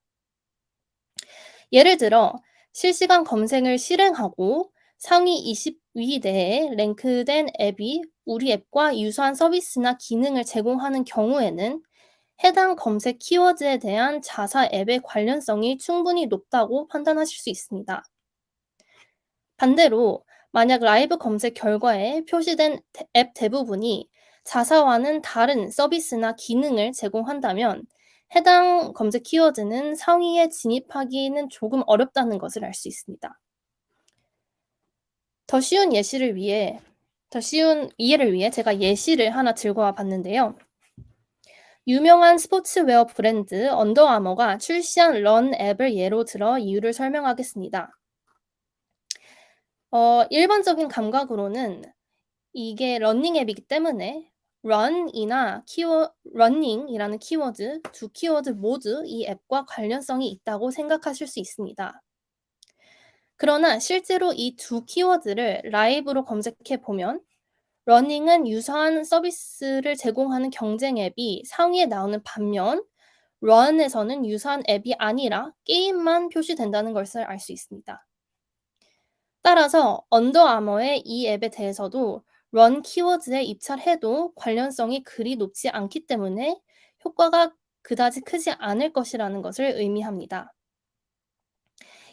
예를 들어 실시간 검색을 실행하고 상위 20위 내에 랭크된 앱이 우리 앱과 유사한 서비스나 기능을 제공하는 경우에는 해당 검색 키워드에 대한 자사 앱의 관련성이 충분히 높다고 판단하실 수 있습니다. 반대로 만약 라이브 검색 결과에 표시된 앱 대부분이 자사와는 다른 서비스나 기능을 제공한다면 해당 검색 키워드는 상위에 진입하기는 조금 어렵다는 것을 알 수 있습니다. 더 쉬운 이해를 위해 제가 예시를 하나 들고 와 봤는데요. 유명한 스포츠웨어 브랜드 언더아머가 출시한 런 앱을 예로 들어 이유를 설명하겠습니다. 일반적인 감각으로는 이게 러닝 앱이기 때문에 러닝이라는 키워드, 두 키워드 모두 이 앱과 관련성이 있다고 생각하실 수 있습니다. 그러나 실제로 이 두 키워드를 라이브로 검색해 보면 러닝은 유사한 서비스를 제공하는 경쟁 앱이 상위에 나오는 반면 런에서는 유사한 앱이 아니라 게임만 표시된다는 것을 알 수 있습니다. 따라서 언더아머의 이 앱에 대해서도 런 키워드에 입찰해도 관련성이 그리 높지 않기 때문에 효과가 그다지 크지 않을 것이라는 것을 의미합니다.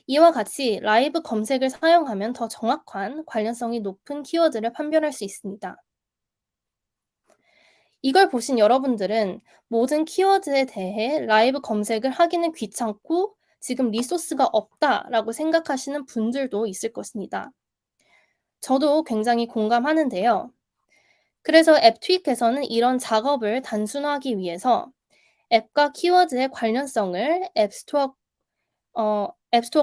이와 같이 라이브 검색을 사용하면 더 정확한 관련성이 높은 키워드를 판별할 수 있습니다. 이걸 보신 여러분들은 모든 키워드에 대해 라이브 검색을 하기는 귀찮고 지금 리소스가 없다라고 생각하시는 분들도 있을 것입니다. 저도 굉장히 공감하는데요. 그래서 앱트윅에서는 이런 작업을 단순화하기 위해서 앱과 키워드의 관련성을 앱스토어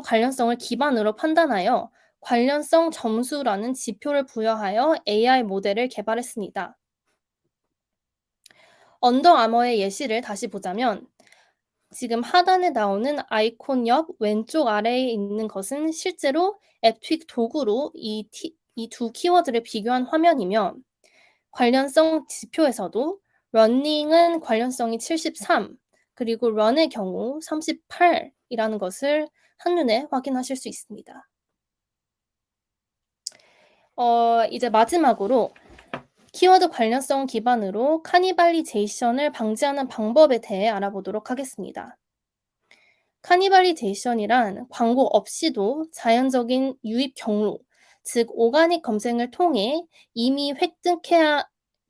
관련성을 기반으로 판단하여 관련성 점수라는 지표를 부여하여 AI 모델을 개발했습니다. 언더아머의 예시를 다시 보자면 지금 하단에 나오는 아이콘 옆 왼쪽 아래에 있는 것은 실제로 앱트윅 도구로 이 두 키워드를 비교한 화면이며 관련성 지표에서도 러닝은 관련성이 73, 그리고 런의 경우 38이라는 것을 한눈에 확인하실 수 있습니다. 이제 마지막으로 키워드 관련성 기반으로 카니발리제이션을 방지하는 방법에 대해 알아보도록 하겠습니다. 카니발리제이션이란 광고 없이도 자연적인 유입 경로, 즉 오가닉 검색을 통해 이미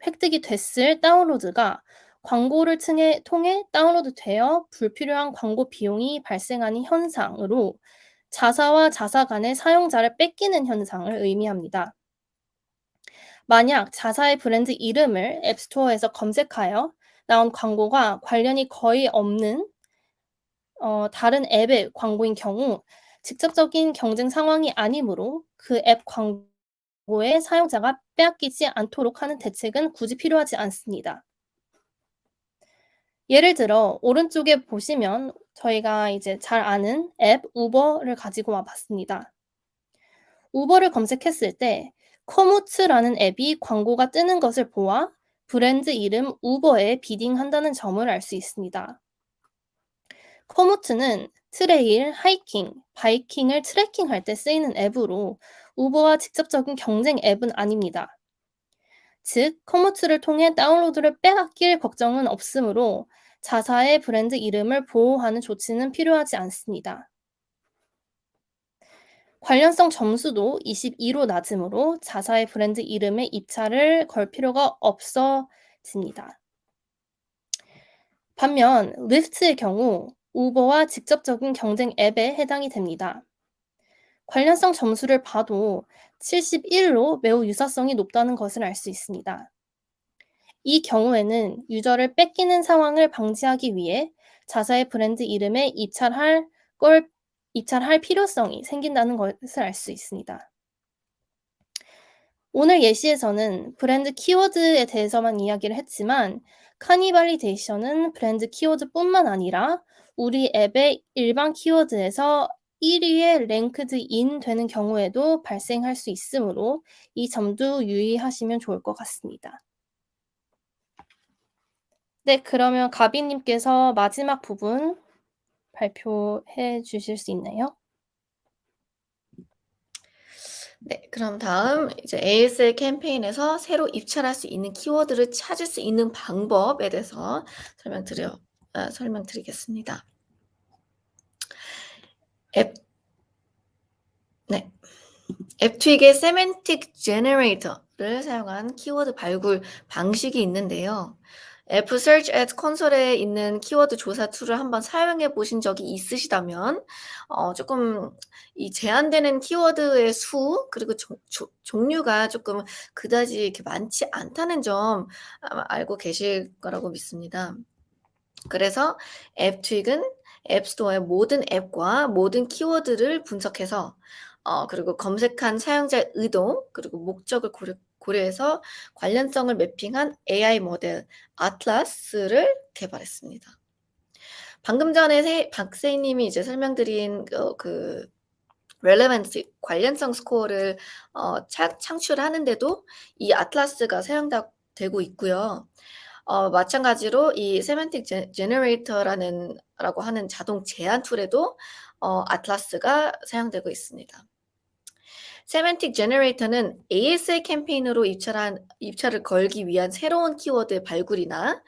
획득이 됐을 다운로드가 광고를 통해 다운로드되어 불필요한 광고 비용이 발생하는 현상으로 자사와 자사 간의 사용자를 뺏기는 현상을 의미합니다. 만약 자사의 브랜드 이름을 앱스토어에서 검색하여 나온 광고가 관련이 거의 없는 다른 앱의 광고인 경우 직접적인 경쟁 상황이 아니므로 그 앱 광고의 사용자가 빼앗기지 않도록 하는 대책은 굳이 필요하지 않습니다. 예를 들어 오른쪽에 보시면 저희가 이제 잘 아는 앱 우버를 가지고 와 봤습니다. 우버를 검색했을 때 커무츠라는 앱이 광고가 뜨는 것을 보아 브랜드 이름 우버에 비딩한다는 점을 알 수 있습니다. 커무츠는 트레일, 하이킹, 바이킹을 트래킹할 때 쓰이는 앱으로 우버와 직접적인 경쟁 앱은 아닙니다. 즉, 커무츠를 통해 다운로드를 빼앗길 걱정은 없으므로 자사의 브랜드 이름을 보호하는 조치는 필요하지 않습니다. 관련성 점수도 22로 낮으므로 자사의 브랜드 이름에 입찰을 걸 필요가 없어집니다. 반면 리프트의 경우 우버와 직접적인 경쟁 앱에 해당이 됩니다. 관련성 점수를 봐도 71로 매우 유사성이 높다는 것을 알 수 있습니다. 이 경우에는 유저를 뺏기는 상황을 방지하기 위해 자사의 브랜드 이름에 입찰할 필요성이 생긴다는 것을 알 수 있습니다. 오늘 예시에서는 브랜드 키워드에 대해서만 이야기를 했지만 카니발리제이션은 브랜드 키워드뿐만 아니라 우리 앱의 일반 키워드에서 1위에 랭크드 인 되는 경우에도 발생할 수 있으므로 이 점도 유의하시면 좋을 것 같습니다. 네, 그러면 가비님께서 마지막 부분 발표해 주실 수 있나요? 네, 그럼 다음 이제 ASL 캠페인에서 새로 입찰할 수 있는 키워드를 찾을 수 있는 방법에 대해서 설명드리겠습니다. 앱, 네. 앱트윅의 세멘틱 제너레이터를 사용한 키워드 발굴 방식이 있는데요. 앱 Search at Console에 있는 키워드 조사 툴을 한번 사용해 보신 적이 있으시다면 조금 이 제한되는 키워드의 수 그리고 종류가 조금 그다지 이렇게 많지 않다는 점 아마 알고 계실 거라고 믿습니다. 그래서 앱트윅은 앱스토어의 모든 앱과 모든 키워드를 분석해서 그리고 검색한 사용자의 의도 그리고 목적을 고려해서 관련성을 매핑한 AI 모델 아틀라스를 개발했습니다. 방금 전에 박세희님이 이제 설명드린 그 relevance 관련성 스코어를 창출하는데도 이 아틀라스가 사용되고 있고요. 마찬가지로 이 세멘틱 제너레이터라고 하는 자동 제안 툴에도 아틀라스가 사용되고 있습니다. 세멘틱 제너레이터는 ASL 캠페인으로 입찰을 걸기 위한 새로운 키워드 발굴이나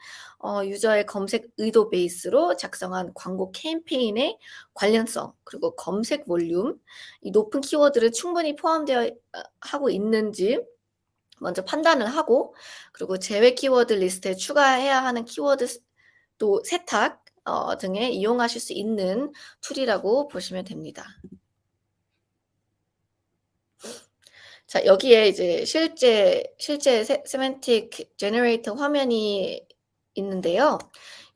유저의 검색 의도 베이스로 작성한 광고 캠페인의 관련성 그리고 검색 볼륨, 이 높은 키워드를 충분히 포함되어 하고 있는지 먼저 판단을 하고 그리고 제외 키워드 리스트에 추가해야 하는 키워드 또 세탁 등에 이용하실 수 있는 툴이라고 보시면 됩니다. 자, 여기에 이제 실제 세멘틱 제너레이터 화면이 있는데요.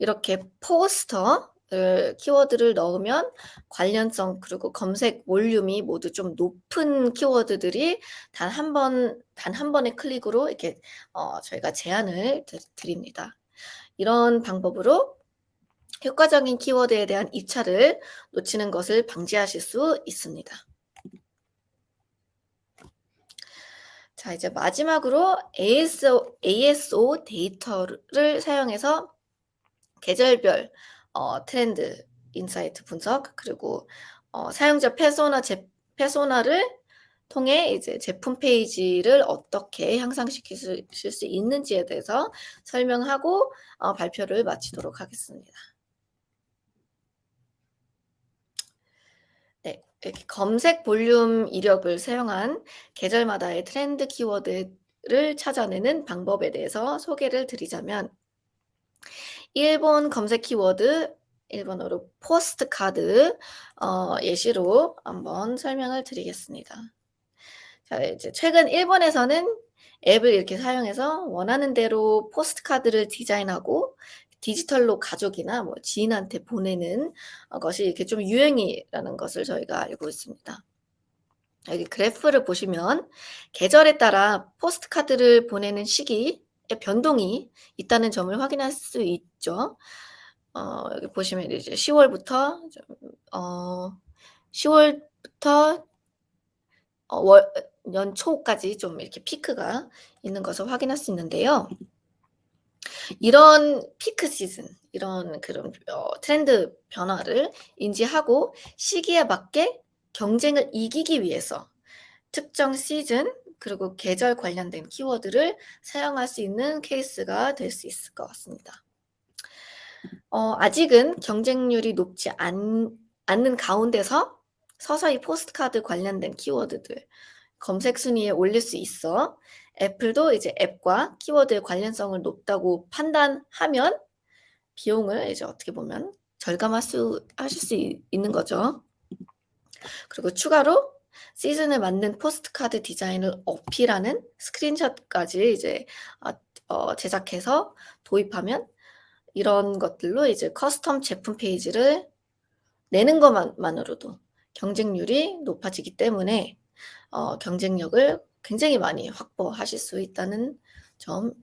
이렇게 포스터를 키워드를 넣으면 관련성 그리고 검색 볼륨이 모두 좀 높은 키워드들이 단 한 번의 클릭으로 이렇게 저희가 제안을 드립니다. 이런 방법으로 효과적인 키워드에 대한 입찰을 놓치는 것을 방지하실 수 있습니다. 자, 이제 마지막으로 ASO 데이터를 사용해서 계절별 트렌드 인사이트 분석 그리고 사용자 페소나를 통해 이제 제품 페이지를 어떻게 향상시킬 수 있는지에 대해서 설명하고 발표를 마치도록 하겠습니다. 네, 이렇게 검색 볼륨 이력을 사용한 계절마다의 트렌드 키워드를 찾아내는 방법에 대해서 소개를 드리자면 일본 검색 키워드, 일본어로 포스트 카드 예시로 한번 설명을 드리겠습니다. 자, 이제 최근 일본에서는 앱을 이렇게 사용해서 원하는 대로 포스트 카드를 디자인하고 디지털로 가족이나 뭐 지인한테 보내는 것이 이렇게 좀 유행이라는 것을 저희가 알고 있습니다. 여기 그래프를 보시면 계절에 따라 포스트 카드를 보내는 시기의 변동이 있다는 점을 확인할 수 있죠. 여기 보시면 이제 10월부터 10월부터 연초까지 좀 이렇게 피크가 있는 것을 확인할 수 있는데요. 이런 피크 시즌, 이런 그런 트렌드 변화를 인지하고 시기에 맞게 경쟁을 이기기 위해서 특정 시즌 그리고 계절 관련된 키워드를 사용할 수 있는 케이스가 될 수 있을 것 같습니다. 아직은 경쟁률이 높지 않는 가운데서 서서히 포스트카드 관련된 키워드들 검색 순위에 올릴 수 있어 애플도 이제 앱과 키워드의 관련성을 높다고 판단하면 비용을 이제 어떻게 보면 하실 수 있는 거죠. 그리고 추가로 시즌에 맞는 포스트카드 디자인을 어필하는 스크린샷까지 이제 제작해서 도입하면 이런 것들로 이제 커스텀 제품 페이지를 내는 것만으로도 경쟁률이 높아지기 때문에 경쟁력을 굉장히 많이 확보하실 수 있다는 점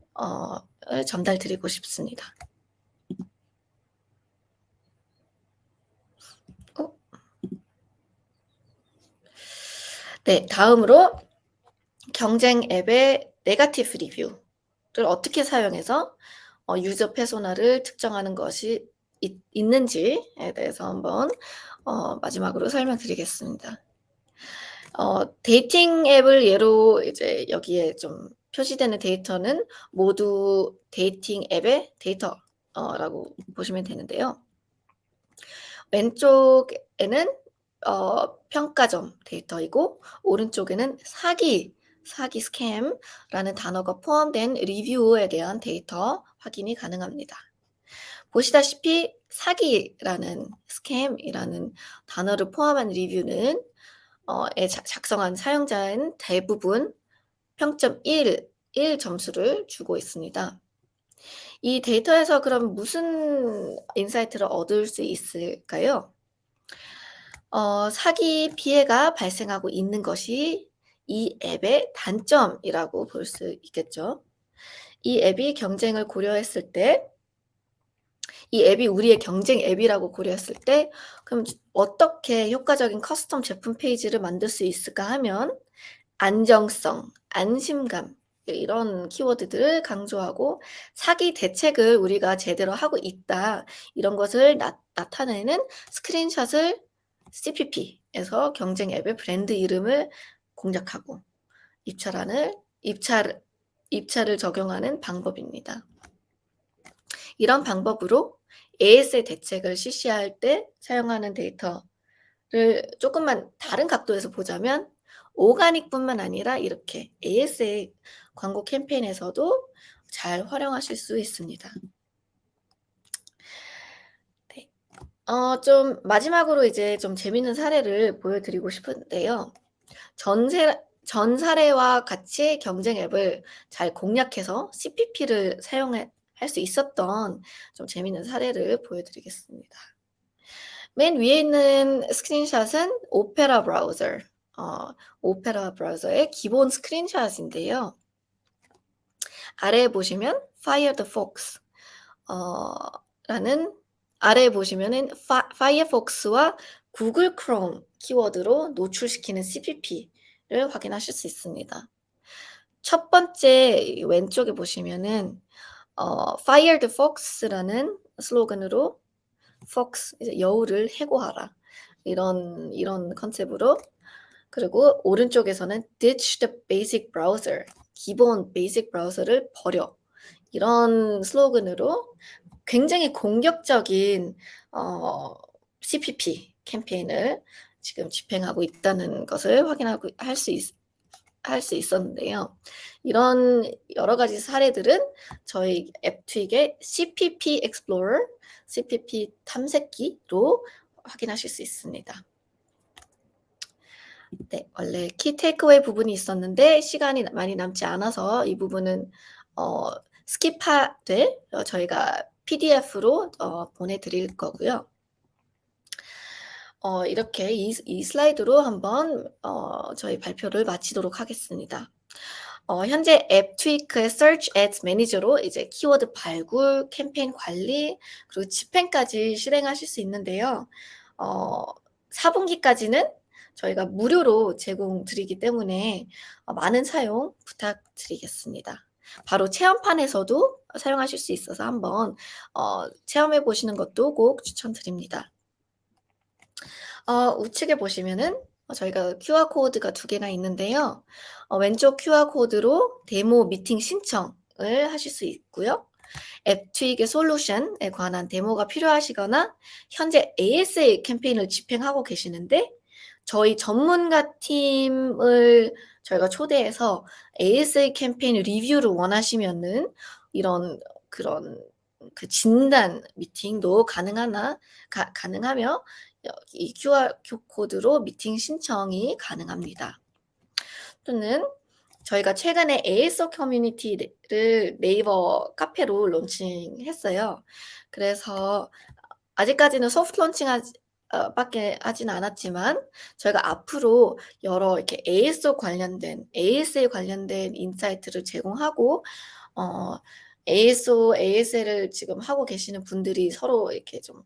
전달드리고 싶습니다. 네, 다음으로 경쟁 앱의 네거티브 리뷰를 어떻게 사용해서 유저 페소나를 특정하는 것이 있는지에 대해서 한번 마지막으로 설명드리겠습니다. 데이팅 앱을 예로 이제 여기에 좀 표시되는 데이터는 모두 데이팅 앱의 데이터 라고 보시면 되는데요. 왼쪽에는 평가점 데이터이고 오른쪽에는 사기 스캠이라는 단어가 포함된 리뷰에 대한 데이터 확인이 가능합니다. 보시다시피 사기라는 스캠이라는 단어를 포함한 리뷰는 작성한 사용자는 대부분 평점 1 점수를 주고 있습니다. 이 데이터에서 그럼 무슨 인사이트를 얻을 수 있을까요? 사기 피해가 발생하고 있는 것이 이 앱의 단점이라고 볼 수 있겠죠. 이 앱이 경쟁을 고려했을 때 이 앱이 우리의 경쟁 앱이라고 고려했을 때 그럼 어떻게 효과적인 커스텀 제품 페이지를 만들 수 있을까 하면 안정성, 안심감 이런 키워드들을 강조하고 사기 대책을 우리가 제대로 하고 있다. 이런 것을 나타내는 스크린샷을 CPP에서 경쟁 앱의 브랜드 이름을 공략하고 입찰을 적용하는 방법입니다. 이런 방법으로 AS의 대책을 실시할 때 사용하는 데이터를 조금만 다른 각도에서 보자면 오가닉뿐만 아니라 이렇게 AS의 광고 캠페인에서도 잘 활용하실 수 있습니다. 네. 좀 마지막으로 이제 좀 재밌는 사례를 보여드리고 싶은데요. 전 사례와 같이 경쟁 앱을 잘 공략해서 CPP를 할 수 있었던 좀 재밌는 사례를 보여드리겠습니다. 맨 위에 있는 스크린샷은 오페라 브라우저의 기본 스크린샷인데요. 아래에 보시면 Fire the Fox 라는 아래에 보시면은 파이어폭스와 구글 크롬 키워드로 노출시키는 CPP를 확인하실 수 있습니다. 첫 번째 왼쪽에 보시면은 Fire the Fox라는 슬로건으로 Fox 이제 여우를 해고하라 이런 컨셉으로 그리고 오른쪽에서는 Ditch the basic browser 기본 베이직 브라우저를 버려 이런 슬로건으로 굉장히 공격적인 CPP 캠페인을 지금 집행하고 있다는 것을 확인하고 할 수 있었는데요. 이런 여러 가지 사례들은 저희 앱트윅의 CPP Explorer, CPP 탐색기로 확인하실 수 있습니다. 네, 원래 키 테이크어웨이 부분이 있었는데 시간이 많이 남지 않아서 이 부분은 스킵하되 저희가 PDF로 보내드릴 거고요. 이렇게 이 슬라이드로 한번 저희 발표를 마치도록 하겠습니다. 현재 앱트윅의 Search Ads 매니저로 이제 키워드 발굴, 캠페인 관리, 그리고 집행까지 실행하실 수 있는데요. 4분기까지는 저희가 무료로 제공드리기 때문에 많은 사용 부탁드리겠습니다. 바로 체험판에서도 사용하실 수 있어서 한번 체험해 보시는 것도 꼭 추천드립니다. 우측에 보시면은 저희가 QR 코드가 2개나 있는데요. 왼쪽 QR 코드로 데모 미팅 신청을 하실 수 있고요. 앱트윅의 솔루션에 관한 데모가 필요하시거나 현재 ASA 캠페인을 집행하고 계시는데 저희 전문가 팀을 저희가 초대해서 ASA 캠페인 리뷰를 원하시면은 그런 그 진단 미팅도 가능하며 이 QR 코드로 미팅 신청이 가능합니다. 또는 저희가 최근에 ASO 커뮤니티를 네이버 카페로 론칭했어요. 그래서 아직까지는 소프트 론칭 밖에 하진 않았지만 저희가 앞으로 여러 이렇게 ASA 관련된 인사이트를 제공하고 ASL을 지금 하고 계시는 분들이 서로 이렇게 좀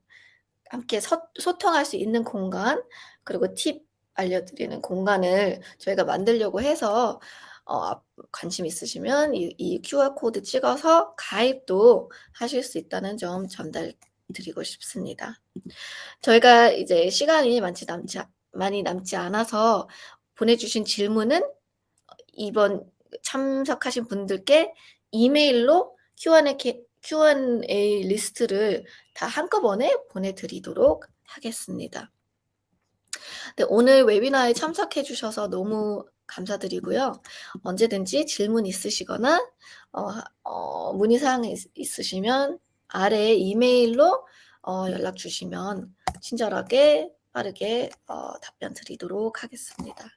함께 소통할 수 있는 공간 그리고 팁 알려드리는 공간을 저희가 만들려고 해서 관심 있으시면 이 QR 코드 찍어서 가입도 하실 수 있다는 점 전달드리고 싶습니다. 저희가 이제 시간이 많이 남지 않아서 보내주신 질문은 이번 참석하신 분들께 이메일로 Q&A 리스트를 다 한꺼번에 보내드리도록 하겠습니다. 네, 오늘 웨비나에 참석해 주셔서 너무 감사드리고요. 언제든지 질문 있으시거나 문의사항 있으시면 아래 이메일로 연락 주시면 친절하게 빠르게 답변 드리도록 하겠습니다.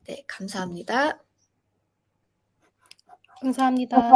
네, 감사합니다. 감사합니다.